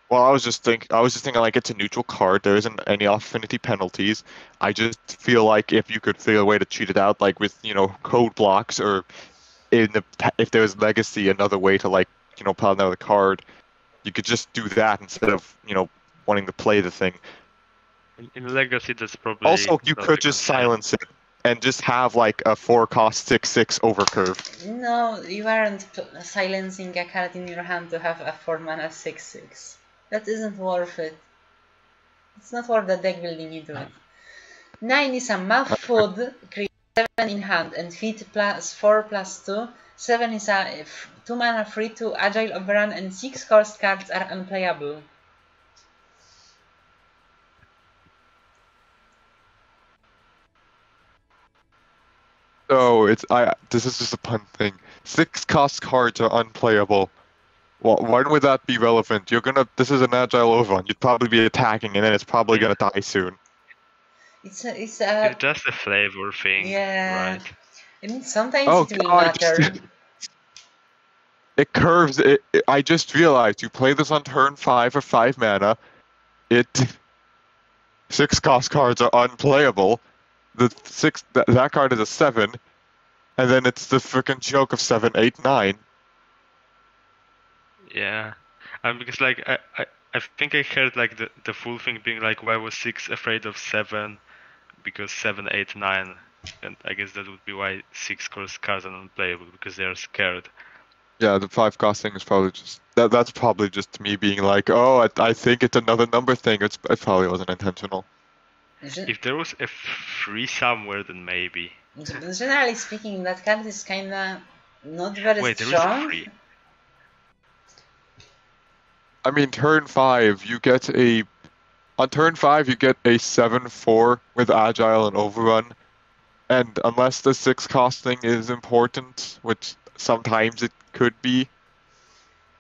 Well, I was just thinking like it's a neutral card. There isn't any affinity penalties. I just feel like if you could figure a way to cheat it out, like with code blocks, or if there's legacy, another way to pile another card, you could just do that instead of wanting to play the thing. In legacy, that's probably. Also, you could just silence it and just have like a 4-cost 6/6 overcurve. No, you aren't silencing a card in your hand to have a 4 mana 6/6. That isn't worth it. It's not worth the deck building into it. 9 is a mouth food, create 7 in hand, and feed +4/+2. 7 is a 2 mana 3/2 agile overrun, and 6 cost cards are unplayable. So this is just a pun thing. 6 cost cards are unplayable. Well, why would that be relevant? This is an agile overrun. You'd probably be attacking, and then it's probably gonna die soon. It's It's just a flavor thing, yeah. right? I mean, sometimes Oh it will God! matter. It curves. I just realized you play this on turn 5 for 5 mana. 6 cost cards are unplayable. That card is a 7, and then it's the freaking joke of 7, 8, 9. Yeah, because like I think I heard like the full thing being like, why was 6 afraid of 7? Because 7, 8, 9, and I guess that would be why 6 cards are unplayable, because they are scared. Yeah, the 5 cost thing is probably just that's probably just me being like, oh, I think it's another number thing. It probably wasn't intentional. If there was a 3 somewhere, then maybe. Generally speaking, that card is kinda not very Wait, there is a strong. 3. I mean, turn 5, you get on turn 5 you get a 7/4 with agile and overrun, and unless the 6 cost thing is important, which sometimes it could be.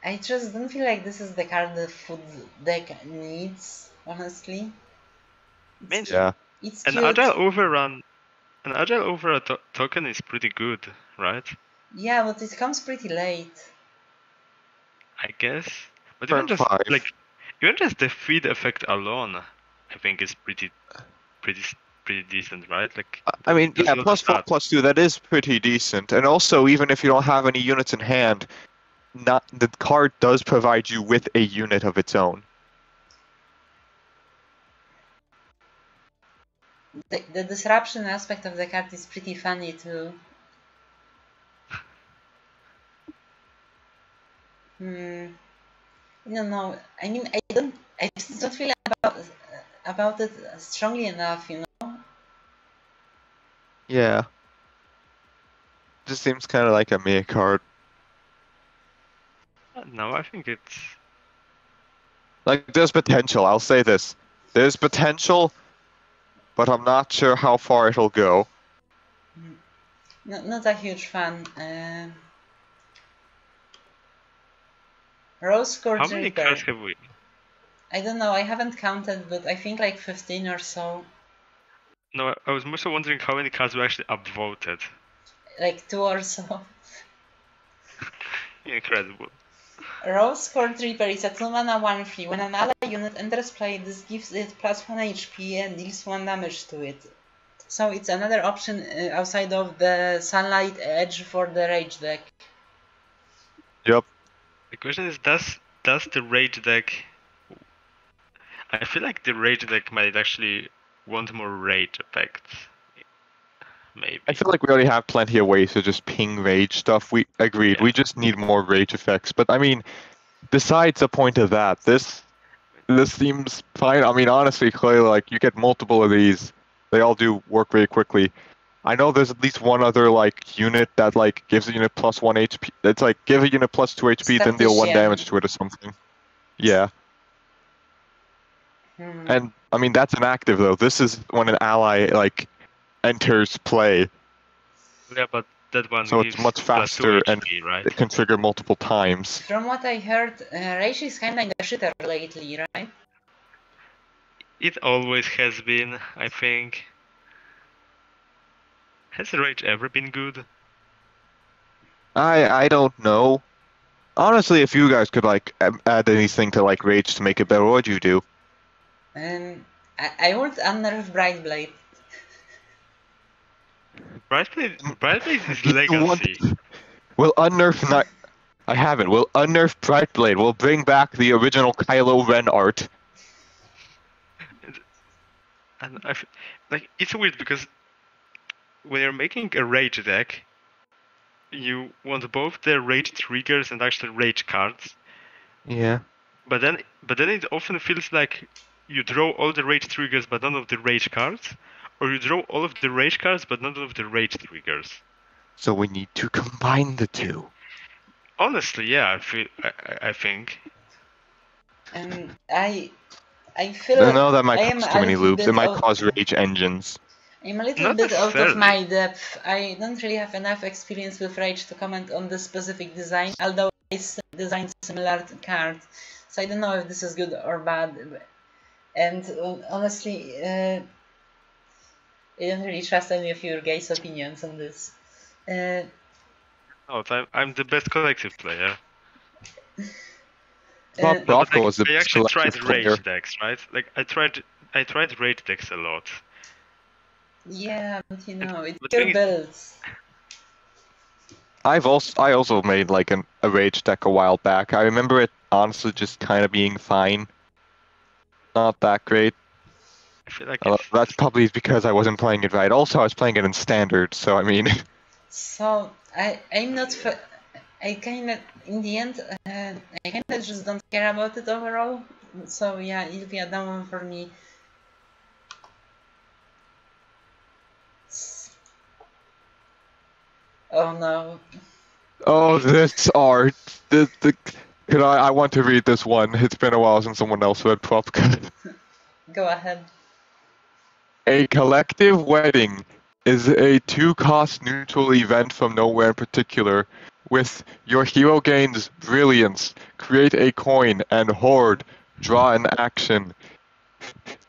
I just don't feel like this is the card the food deck needs, honestly. Yeah. It's An cute. agile overrun token is pretty good, right? Yeah, but it comes pretty late. I guess. But Turn 5. even just the feed effect alone, I think is pretty decent, right? Like, I mean, there's yeah, a lot of stats. +4/+2, that is pretty decent. And also, even if you don't have any units in hand, the card does provide you with a unit of its own. The disruption aspect of the card is pretty funny too. I don't know. I mean, I just don't feel about it strongly enough, you know. Yeah. Just seems kind of like a meh card. No, I think it's... Like, there's potential, I'll say this. There's potential, but I'm not sure how far it'll go. Not a huge fan. Rose Court How many cards have we? I don't know, I haven't counted, but I think like 15 or so. No, I was mostly wondering how many cards were actually upvoted. Like 2 or so. Incredible. Rose Court Reaper is a 2-mana 1/3. When an ally unit enters play, this gives it +1 HP and deals 1 damage to it. So it's another option outside of the Sunlight Edge for the Rage deck. Yep. The question is, does the Rage deck... I feel like the Rage deck might actually want more Rage effects. Maybe. I feel like we already have plenty of ways to just ping rage stuff. We agreed. Yeah. We just need more rage effects. But I mean, besides the point of that, this seems fine. I mean, honestly, clearly, like, you get multiple of these. They all do work very quickly. I know there's at least one other like unit that like gives a unit +1 HP. It's like give a unit +2 HP, then deal 1 damage to it or something. Yeah. And I mean that's inactive though. This is when an ally like enters play. Yeah, but that one so it's much faster HP, and right? it can trigger multiple times. From what I heard, Rage is kinda in the shitter lately, right? It always has been, I think. Has Rage ever been good? I don't know. Honestly, if you guys could like add anything to like Rage to make it better, what would you do? I would unnerf Brightblade. Brightblade is legacy. We'll unnerf not. I haven't. We'll unnerf Brightblade. We'll bring back the original Kylo Ren art. And like it's weird because when you're making a Rage deck, you want both the Rage triggers and actually Rage cards. Yeah. But then it often feels like you draw all the Rage triggers but none of the Rage cards, or you draw all of the Rage cards but none of the Rage triggers. So we need to combine the two. Honestly, yeah, I think. And I feel no, that might cause too many loops. It might cause Rage engines. I'm a little bit out of my depth. I don't really have enough experience with Rage to comment on the specific design, although I designed similar card. So I don't know if this is good or bad. And honestly, I don't really trust any of your guys' opinions on this. Oh, I'm the best collective player. Thought No, but Bronco was the I best actually collective tried player. rage decks, right? Like I tried rage decks a lot. Yeah, but you know, it's But your thing is- builds. I also made like a rage deck a while back. I remember it honestly just kind of being fine. Not that great. I feel like That's probably because I wasn't playing it right. Also, I was playing it in standard, so I mean. So I'm not. I kind of in the end, I kind of just don't care about it overall. So yeah, it'll be a down one for me. Oh no. Oh, this art. I want to read this one. It's been a while since someone else read Propka. Go ahead. A collective wedding is a 2-cost neutral event from nowhere in particular. With your hero gains brilliance, create a coin, and horde, draw an action.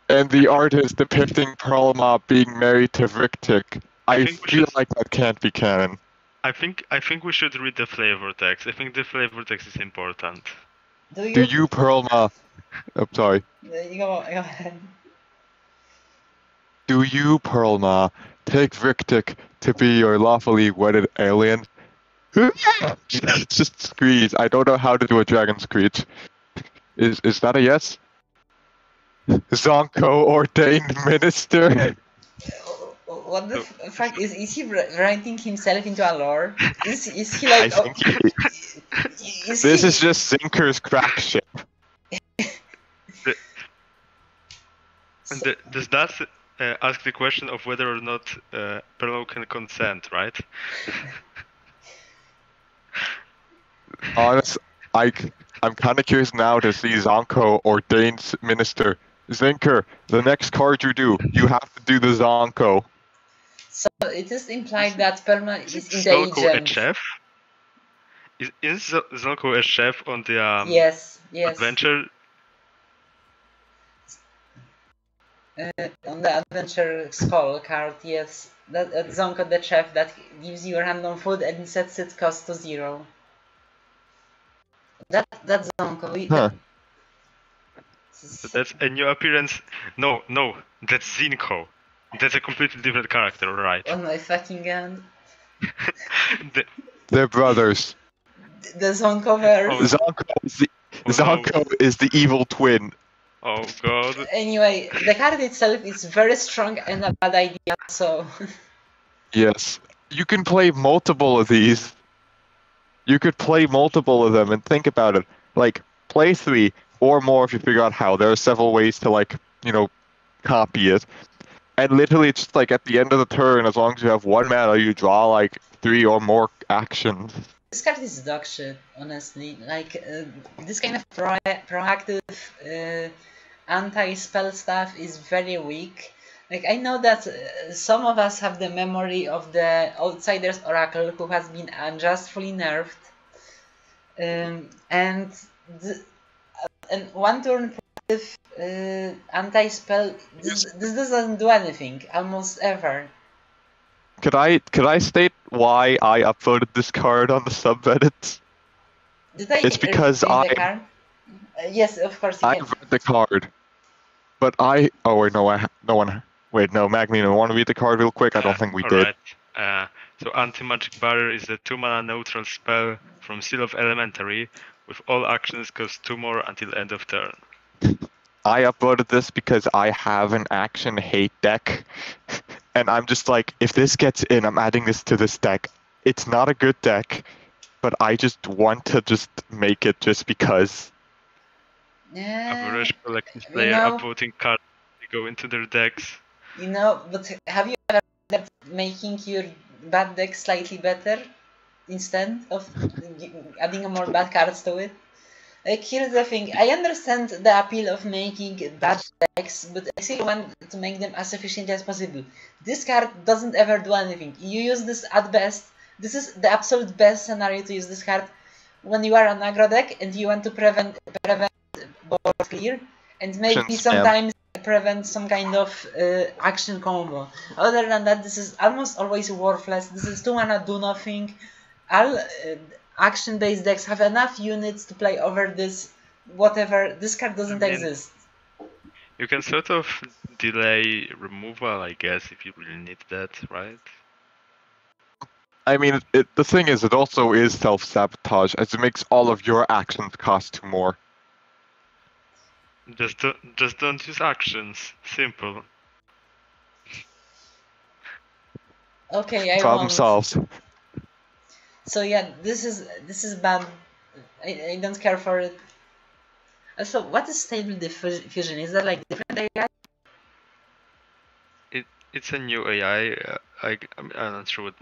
And the art is depicting Perlma being married to Vriktik. I feel like that can't be canon. I think we should read the flavor text. I think the flavor text is important. Do you Perlma? I'm sorry. Go ahead. Do you, Perlma, take Vriktik to be your lawfully wedded alien? Just screech. I don't know how to do a dragon screech. Is that a yes? Zonko ordained minister. What the fuck is he writing himself into a lore? Is he like? I think this is just Zinker's crack ship. Does that ask the question of whether or not Perlo can consent, right? Honest, I'm kind of curious now to see Zonko ordained minister. Zinker, the next card you do, you have to do the Zonko. So it is implied that Perma is Zonko intelligent. a chef? Is Zonko a chef on the yes. adventure? On the adventure skull card, yes. That Zonko the chef that gives you random food and sets its cost to 0. That's Zonko. Huh. So that's a new appearance. No, that's Zinko. That's a completely different character, right? Oh my fucking god. They're brothers. The Zonko verse. Zonko is the evil twin. Oh god. Anyway, the card itself is very strong and a bad idea, so... Yes. You can play multiple of these. You could play multiple of them and think about it. Like, play 3 or more if you figure out how. There are several ways to, like, copy it. And literally, it's just like at the end of the turn, as long as you have 1 mana, you draw, like, 3 or more actions. This card is dog shit, honestly. Like, this kind of proactive anti-spell stuff is very weak. Like, I know that some of us have the memory of the Outsider's Oracle, who has been unjustly nerfed. And 1 turn proactive anti-spell, this doesn't do anything, almost ever. Could I state why I upvoted this card on the subreddit? It's because read the card? Yes, of course. I read the card, but oh wait, no one. Wait, no, Magmino, want to read the card real quick? I don't think we did. Right. So Anti-Magic Barrier is a 2-mana neutral spell from Seal of Elementary, with all actions cost 2 more until end of turn. I upvoted this because I have an action hate deck, and I'm just like, if this gets in, I'm adding this to this deck. It's not a good deck, but I just want to just make it just because. Average collective player upvoting cards to go into their decks. But have you ever that making your bad deck slightly better instead of adding more bad cards to it? Like, here's the thing, I understand the appeal of making bad decks, but I still want to make them as efficient as possible. This card doesn't ever do anything. You use this at best. This is the absolute best scenario to use this card when you are on aggro deck and you want to prevent board clear and maybe sometimes prevent some kind of action combo. Other than that, this is almost always worthless. This is 2 mana, do nothing. All action-based decks have enough units to play over this. Whatever, this card doesn't exist. You can sort of delay removal, I guess, if you really need that, right? I mean, the thing is, it also is self-sabotage, as it makes all of your actions cost more. Just don't use actions. Simple. Okay, I Problem won't. solved. So yeah, this is bad. I don't care for it. Also, what is stable diffusion? Is that like different AI? It's a new AI. I'm not sure what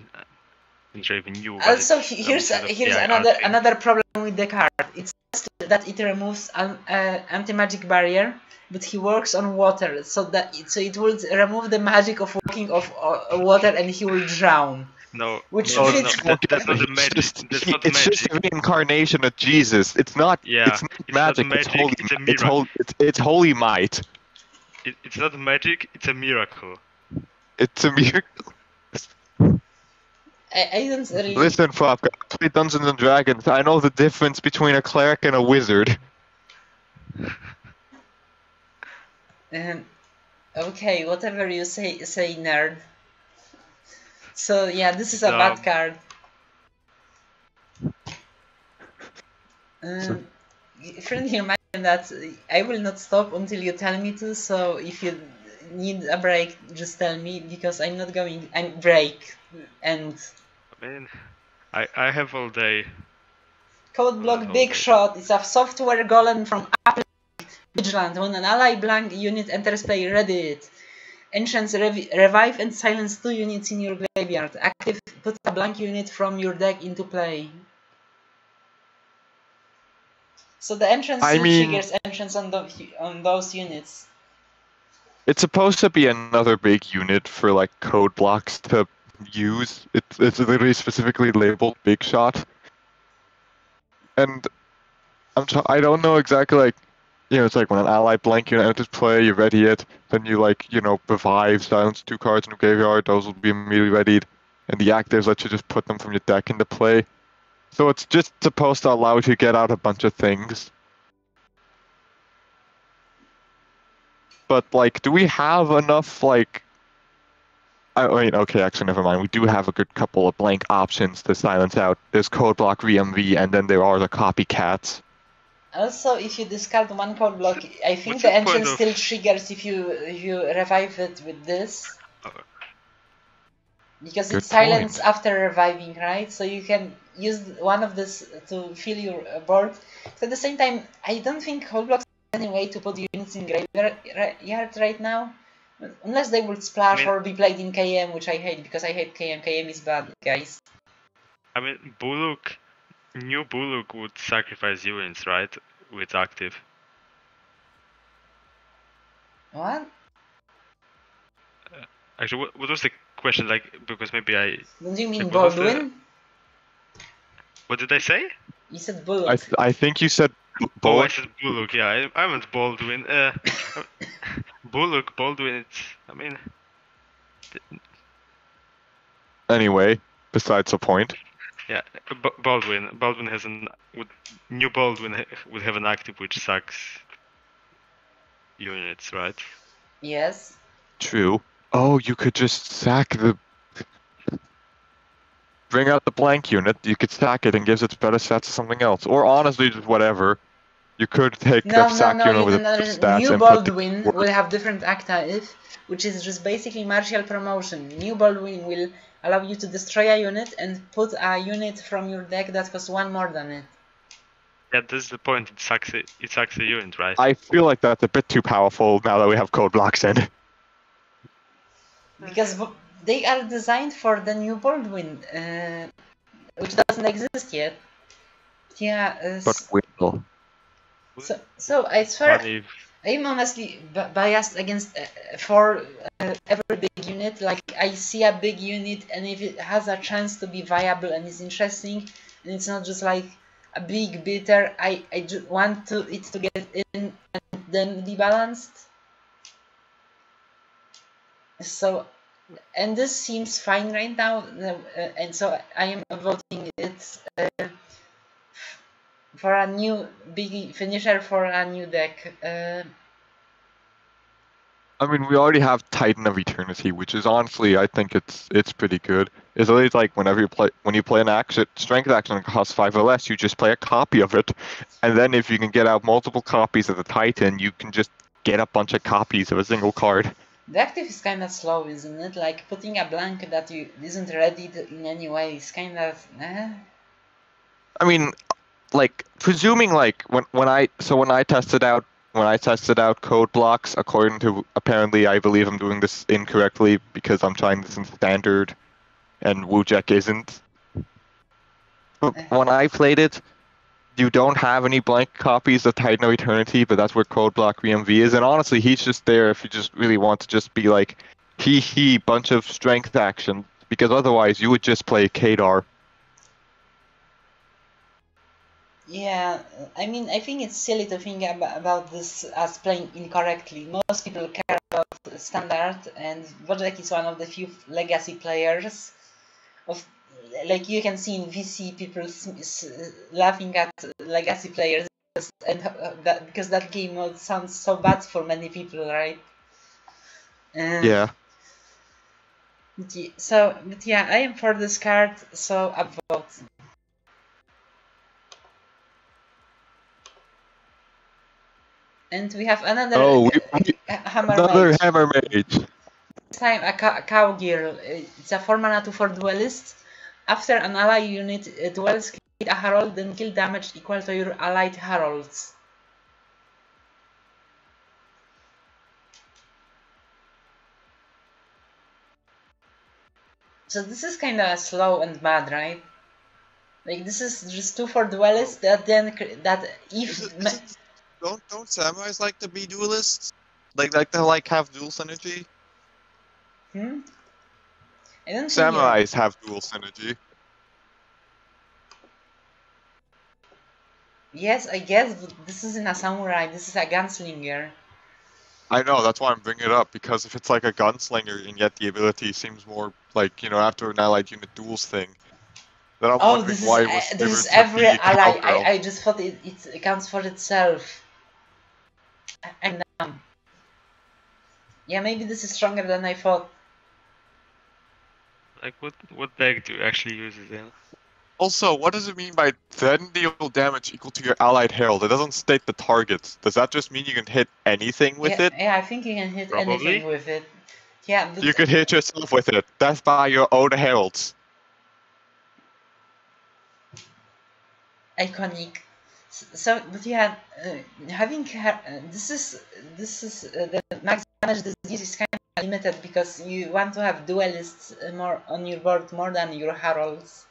it's even new. Also, here's another problem with the card. It's just that it removes anti-magic barrier, but he works on water, so it will remove the magic of working of water, and he will drown. No, that's not the magic. It's just a reincarnation of Jesus. It's not. Yeah, it's not magic. It's holy. It's a miracle. It's holy might. It's not magic. It's a miracle. It's a miracle. I don't really... Listen, Fop, I play Dungeons and Dragons. I know the difference between a cleric and a wizard. Okay, whatever you say, nerd. So yeah, this is a bad card. Friendly reminder that I will not stop until you tell me to. So if you need a break, just tell me, because I'm not going. I'm break and. I mean, I have all day. Code block big shot. It's a software golem from Apple. Vigilant. When an ally blank unit enters play, ready it. Enchants revive and silence 2 units in your graveyard. Active, put a blank unit from your deck into play. So the entrance triggers entrance on those units. It's supposed to be another big unit for like code blocks to use. It's literally specifically labeled big shot. And I don't know exactly, like, you know, it's like when an ally blank unit enters play, you ready it, then you, like, you know, revive, silence 2 cards in the graveyard, those will be immediately readied, and the actives let you just put them from your deck into play. So it's just supposed to allow you to get out a bunch of things. But, like, do we have enough, like... I mean, okay, actually, never mind. We do have a good couple of blank options to silence out. There's Code Block VMV, and then there are the copycats. Also, if you discard 1 code block, I think the entrance still triggers if you revive it with this. Because it's silence after reviving, right? So you can use one of this to fill your board. But at the same time, I don't think code blocks are any way to put units in graveyard right now. Unless they would splash or be played in KM, which I hate, because I hate KM. KM is bad, guys. I mean, new Bullock would sacrifice units, right? With active. What? Actually, what was the question? Like, because maybe I... Don't you mean Baldwin? What did I say? You said Bullock. I think you said Bullock. Oh, I said Bullock, yeah. I meant Baldwin. Baldwin, it's... I mean... Anyway, besides the point. Yeah, Baldwin has new Baldwin would have an active which sucks units, right? Yes. True. Oh, you could just sack the... Bring out the blank unit, you could sack it and gives its better stats to something else. Or honestly, just whatever. You could take the sack unit with its stats New and Baldwin will have different acta which is just basically martial promotion. New Baldwin will allow you to destroy a unit and put a unit from your deck that costs 1 more than it. Yeah, this is the point. It sucks a unit, right? I feel like that's a bit too powerful now that we have code blocks in. Because they are designed for the new Baldwin, which doesn't exist yet. Yeah. But will. So I swear, I'm honestly biased against for every big unit. Like, I see a big unit, and if it has a chance to be viable and is interesting, and it's not just like a big bitter. I want it to get in and then be balanced. So, and this seems fine right now, and so I am voting it for a new big finisher for a new deck. I mean, we already have Titan of Eternity, which is honestly, I think it's pretty good. It's always like when you play an action, strength action that costs 5 or less, you just play a copy of it, and then if you can get out multiple copies of the Titan, you can just get a bunch of copies of a single card. The active is kind of slow, isn't it? Like putting a blank that isn't ready in any way is kind of. I mean, like presuming like when I tested out code blocks according to apparently I believe I'm doing this incorrectly because I'm trying this in standard and Wujek isn't. But when I played it, you don't have any blank copies of Titan of Eternity, but that's where code block BMV is, and honestly he's just there if you just really want to just be like bunch of strength action, because otherwise you would just play Kadar. Yeah, I mean, I think it's silly to think about this as playing incorrectly. Most people care about standard, and Wojek is one of the few legacy players. Like you can see in VC, people laughing at legacy players, and because that game mode sounds so bad for many people, right? Yeah. So, but yeah, I am for this card, so upvote. And we have another hammer mage. This time a cowgirl. It's a 4-mana 2/4 duelist. After an ally unit duels, create a herald, then kill damage equal to your allied heralds. So this is kind of slow and bad, right? Like this is just 2/4 duelists that if Don't samurais like to be duelists? Like to have dual synergy? I don't Samurais have dual synergy. Yes, I guess, but this isn't a samurai, this is a gunslinger. I know, that's why I'm bringing it up, because if it's like a gunslinger and yet the ability seems more like, after an allied unit duels thing, then I'm wondering why it was this is every ally. I just thought it counts for itself. I'm dumb. Yeah, maybe this is stronger than I thought. Like, what deck do you actually use it in? Also, what does it mean by then deal damage equal to your allied herald? It doesn't state the targets. Does that just mean you can hit anything with it? Yeah, I think you can hit anything with it. Yeah, but you could hit yourself with it. That's by your own heralds. Iconic. So, but yeah, having this is the max damage disease is kind of limited because you want to have duelists more on your board more than your heralds.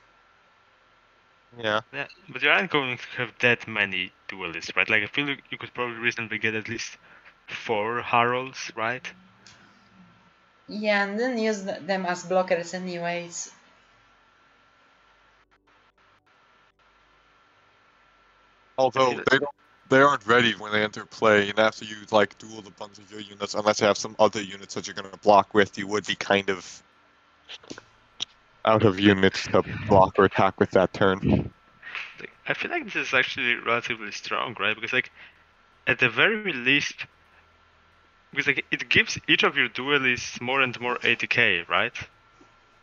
Yeah. Yeah, but you aren't going to have that many duelists, right? Like I feel like you could probably reasonably get at least 4 heralds, right? Yeah, and then use them as blockers anyways. Although they aren't ready when they enter play, and after you duel a bunch of your units, unless you have some other units that you're gonna block with, you would be kind of out of units to block or attack with that turn. I feel like this is actually relatively strong, right? Because at the very least, because it gives each of your duelists more and more ATK, right?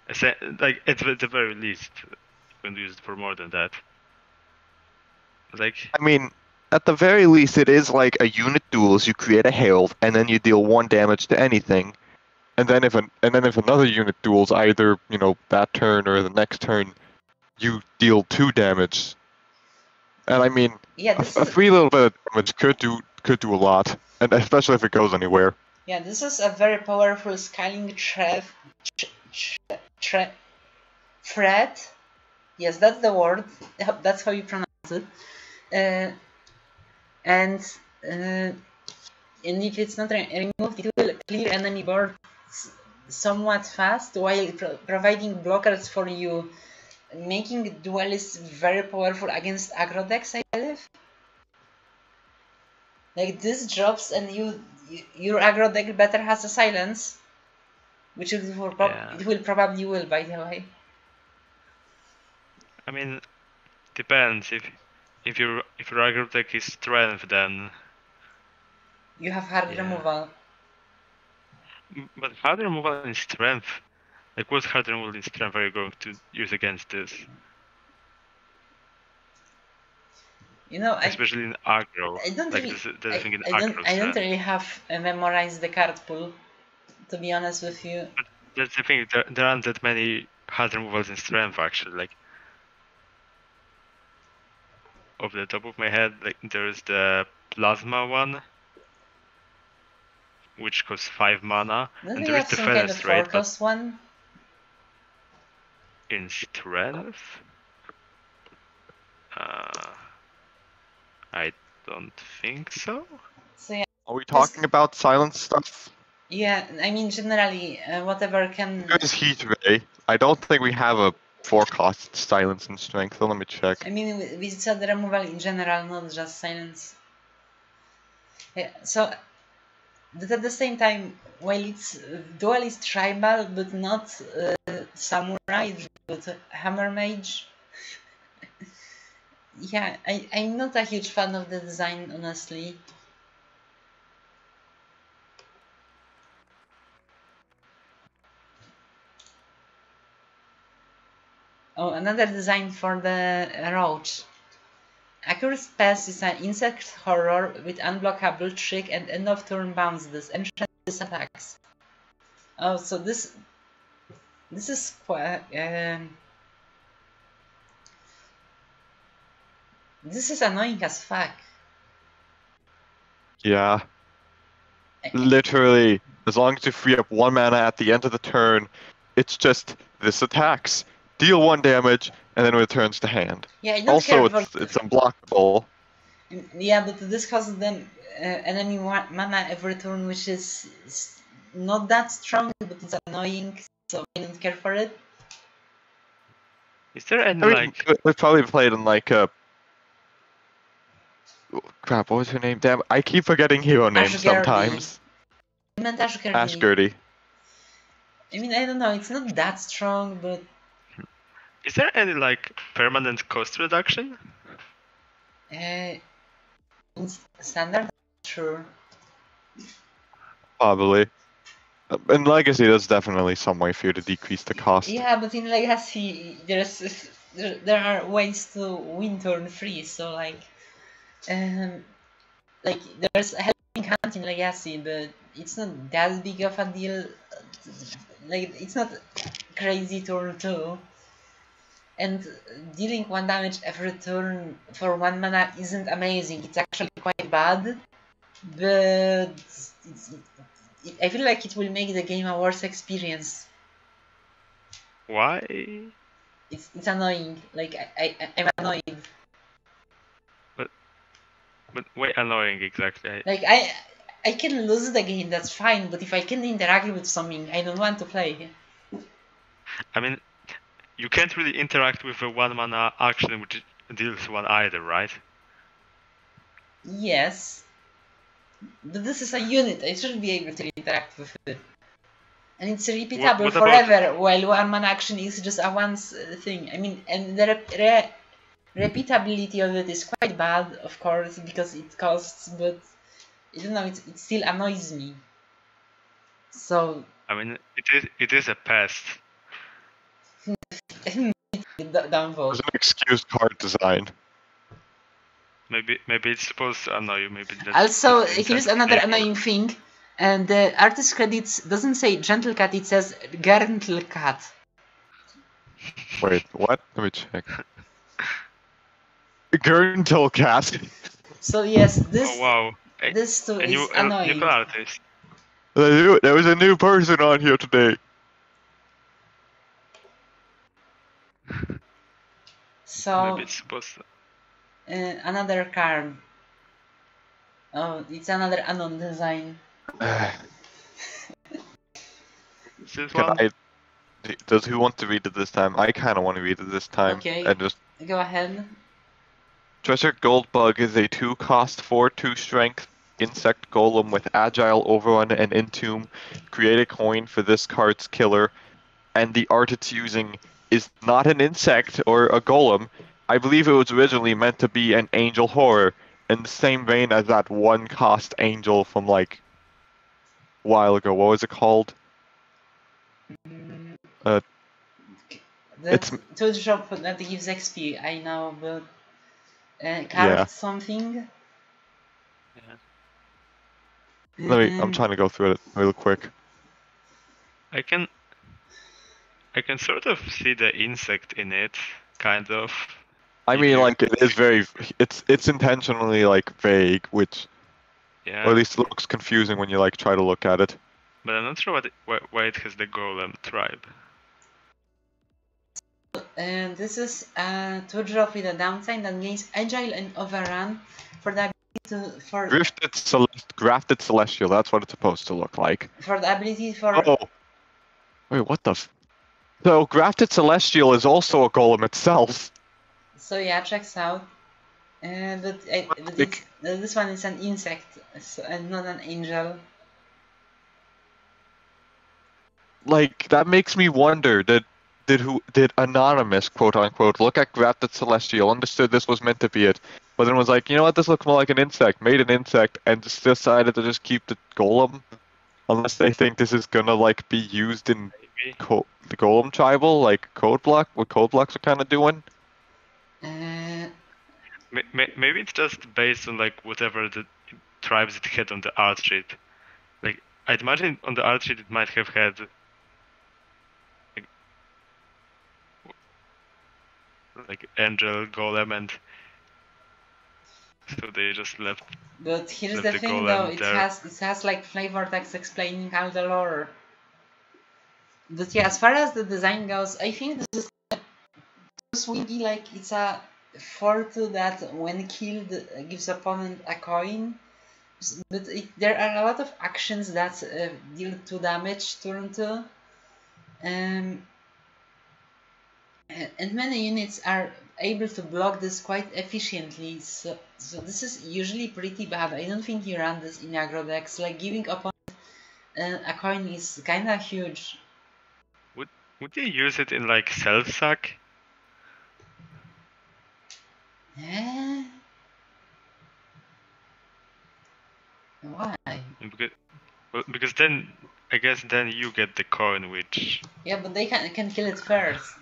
At the very least, you can use it for more than that. I mean, at the very least, it is like a unit duels. You create a herald, and then you deal 1 damage to anything, and then if another unit duels, either that turn or the next turn, you deal 2 damage. And I mean, yeah, a free little bit of damage could do a lot, and especially if it goes anywhere. Yeah, this is a very powerful scaling threat. Yes, that's the word. That's how you pronounce it. And if it's not removed, it will clear enemy board somewhat fast while providing blockers for you making duelists very powerful against aggro decks, I believe. Like this drops and your aggro deck better has a silence, which it will probably will, by the way. I mean, depends. If your aggro deck is strength, then you have hard removal. But hard removal in strength. Like what hard removal in strength are you going to use against this? You know, especially in aggro. I don't like really, I don't really have memorized the card pool, to be honest with you. But that's the thing. There aren't that many hard removals in strength actually. Like off the top of my head, like there's the plasma one, which costs 5 mana, and there is the fenestrate, but one in strength. I don't think so. So yeah. Are we talking about silence stuff? Yeah, I mean generally, whatever can. There's heat ray. I don't think we have a 4-cost silence and strength. So let me check. I mean, we said removal in general, not just silence. Yeah, so but at the same time, while it's duelist tribal, but not samurai, but hammer mage. Yeah, I'm not a huge fan of the design, honestly. Oh, another design for the roach. Accurate Pass is an insect horror with unblockable trick and end of turn bounce this enchant this attacks. Oh, so this is quite this is annoying as fuck. Yeah. Literally, as long as you free up 1 mana at the end of the turn, it's just this attacks, deal 1 damage, and then returns to hand. Yeah, also, it's unblockable. Yeah, but this costs them enemy mana every turn, which is not that strong, but it's annoying, so I don't care for it. Is there any we've probably played in like a... Crap, what was her name? Damn, I keep forgetting hero names sometimes. I meant Ashgerty. I mean, I don't know, it's not that strong, but... Is there any like permanent cost reduction? In standard, sure. Probably. In Legacy, there's definitely some way for you to decrease the cost. Yeah, but in Legacy, there are ways to win turn free, so like there's a helping hand in Legacy, but it's not that big of a deal. Like it's not crazy turn 2. And dealing 1 damage every turn for 1 mana isn't amazing. It's actually quite bad, but I feel like it will make the game a worse experience. Why? It's annoying. Like I'm annoyed. But wait, annoying exactly. Like I can lose the game, that's fine. But if I can interact with something, I don't want to play. I mean, you can't really interact with a 1 mana action which deals 1 either, right? Yes. But this is a unit, I should be able to interact with it. And it's repeatable forever, while 1 mana action is just a once thing. I mean, and the repeatability of it is quite bad, of course, because it costs, but I don't know, it still annoys me. So... I mean, it is a pest. Downvote. It's an excuse card design. Maybe it's supposed to annoy you. Maybe that's also, here's another annoying thing. And the artist credits doesn't say gentle cat, it says gentle cat. Wait, what? Let me check. Gentle cat. So yes, this. Oh wow. This too is annoying. New artist. There was a new person on here today. So. Maybe it's supposed to. Another card. Oh, it's another unknown design. This one? Does who want to read it this time? I kind of want to read it this time. Okay. And just Go ahead. Treasure Goldbug is a 2-cost 4/2 strength insect golem with agile, overrun, and entomb. Create a coin for this card's killer, and the art it's using is not an insect or a golem. I believe it was originally meant to be an angel horror, in the same vein as that 1-cost angel from like a while ago. What was it called? That's 2-drop that gives XP, I know, but carved Yeah. something. I'm trying to go through it real quick. I can sort of see the insect in it, kind of. I mean, like, it is very, it's intentionally, like, vague, which, Yeah. or at least it looks confusing when you, like, try to look at it. But I'm not sure why it has the golem tribe. And this is a 2-drop with a downside that gains agile and overrun for the ability to Grafted Celestial, that's what it's supposed to look like. for the ability for Oh! Wait, what the So, Grafted Celestial is also a golem itself. So yeah, checks out. But this one is an insect and not an angel. Like, that makes me wonder, did Anonymous, quote unquote, look at Grafted Celestial, understood this was meant to be it, but then was like, you know what, this looks more like an insect, made an insect, and just decided to just keep the golem? Unless they think this is gonna, like, be used in the golem tribal, like code block, what code blocks are kind of doing. Maybe it's just based on like whatever the tribes it had on the art sheet. Like I'd imagine on the art sheet it might have had like angel, golem, and so they just left. But here's the thing, though, it has like flavor text explaining all the lore. But yeah, as far as the design goes, I think this will be like it's a 4/2 that when killed gives opponent a coin. But there are a lot of actions that deal 2 damage turn 2. And many units are able to block this quite efficiently, so this is usually pretty bad. I don't think you run this in aggro decks. Like giving opponent a coin is kinda huge. Would you use it in like self-suck? Why? Because then I guess then you get the coin, which yeah, but they can kill it first.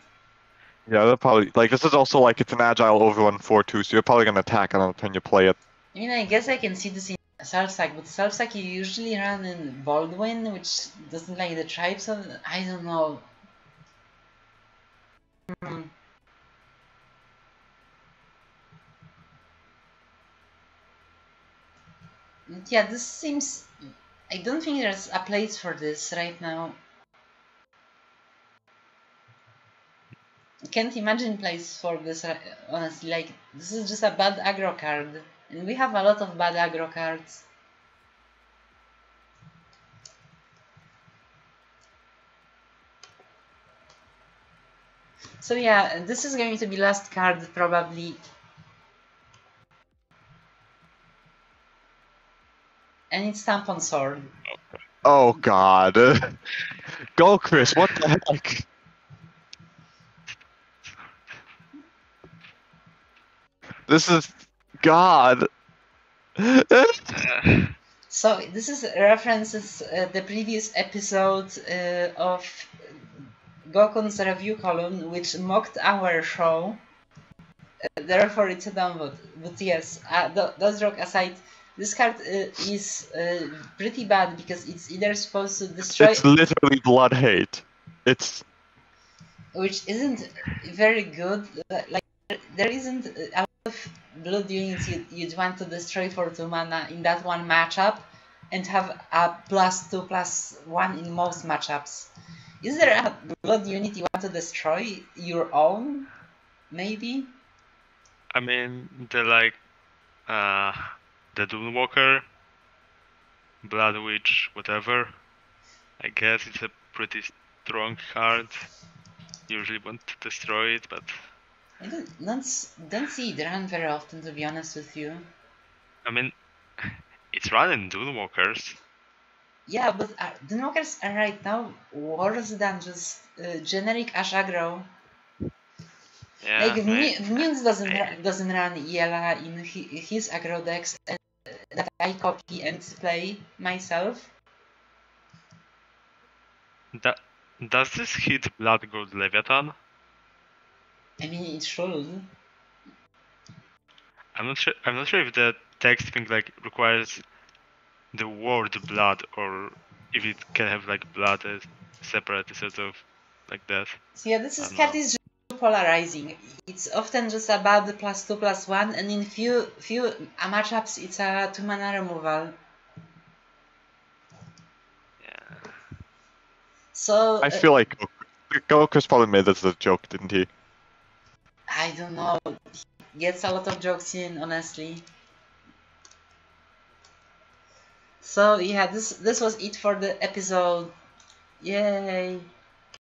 Yeah, they're probably like this is also like it's an agile overrun 4/2, so you're probably gonna attack on it when you play it. I mean, I guess I can see this in Self-Sack, but Self-Sack you usually run in Baldwin, which doesn't like the tribe, so I don't know. Yeah, this seems... I don't think there's a place for this right now. I can't imagine place for this, honestly. Like, this is just a bad aggro card. And we have a lot of bad aggro cards. So yeah, this is going to be last card, probably. And it's Tampon Sword. Oh god. Go, Chris, what the heck? This is... God. So this is references the previous episode of Gokun's review column, which mocked our show. Therefore, it's a downvote. But yes, those joke aside, this card is pretty bad because it's either supposed to destroy. It's literally blood hate. It's. Which isn't very good. Like there isn't a lot of blood units you'd want to destroy for 2 mana in that one matchup, and have a +2/+1 in most matchups. Is there a blood unit you want to destroy? Your own? Maybe? I mean, the Doomwalker, Blood Witch, whatever. I guess it's a pretty strong card. Usually want to destroy it, but I don't see it run very often, to be honest with you. I mean, it's running Doomwalkers. Yeah, but Dunwalkers are right now worse than just generic Ash aggro. Yeah, Like Muse doesn't run Yela in his aggro decks that I copy and play myself. Does this hit Blood Gold Leviathan? I mean, it should. I'm not sure if the text thing like requires the word blood or if it can have like blood as separate sort of like that. So yeah, this card is just polarizing. It's often just about the +2/+1, and in few matchups it's a 2-mana removal. Yeah. So I feel like Goku's probably made this as a joke, didn't he? I don't know. He gets a lot of jokes in, honestly. So yeah, this was it for the episode. Yay!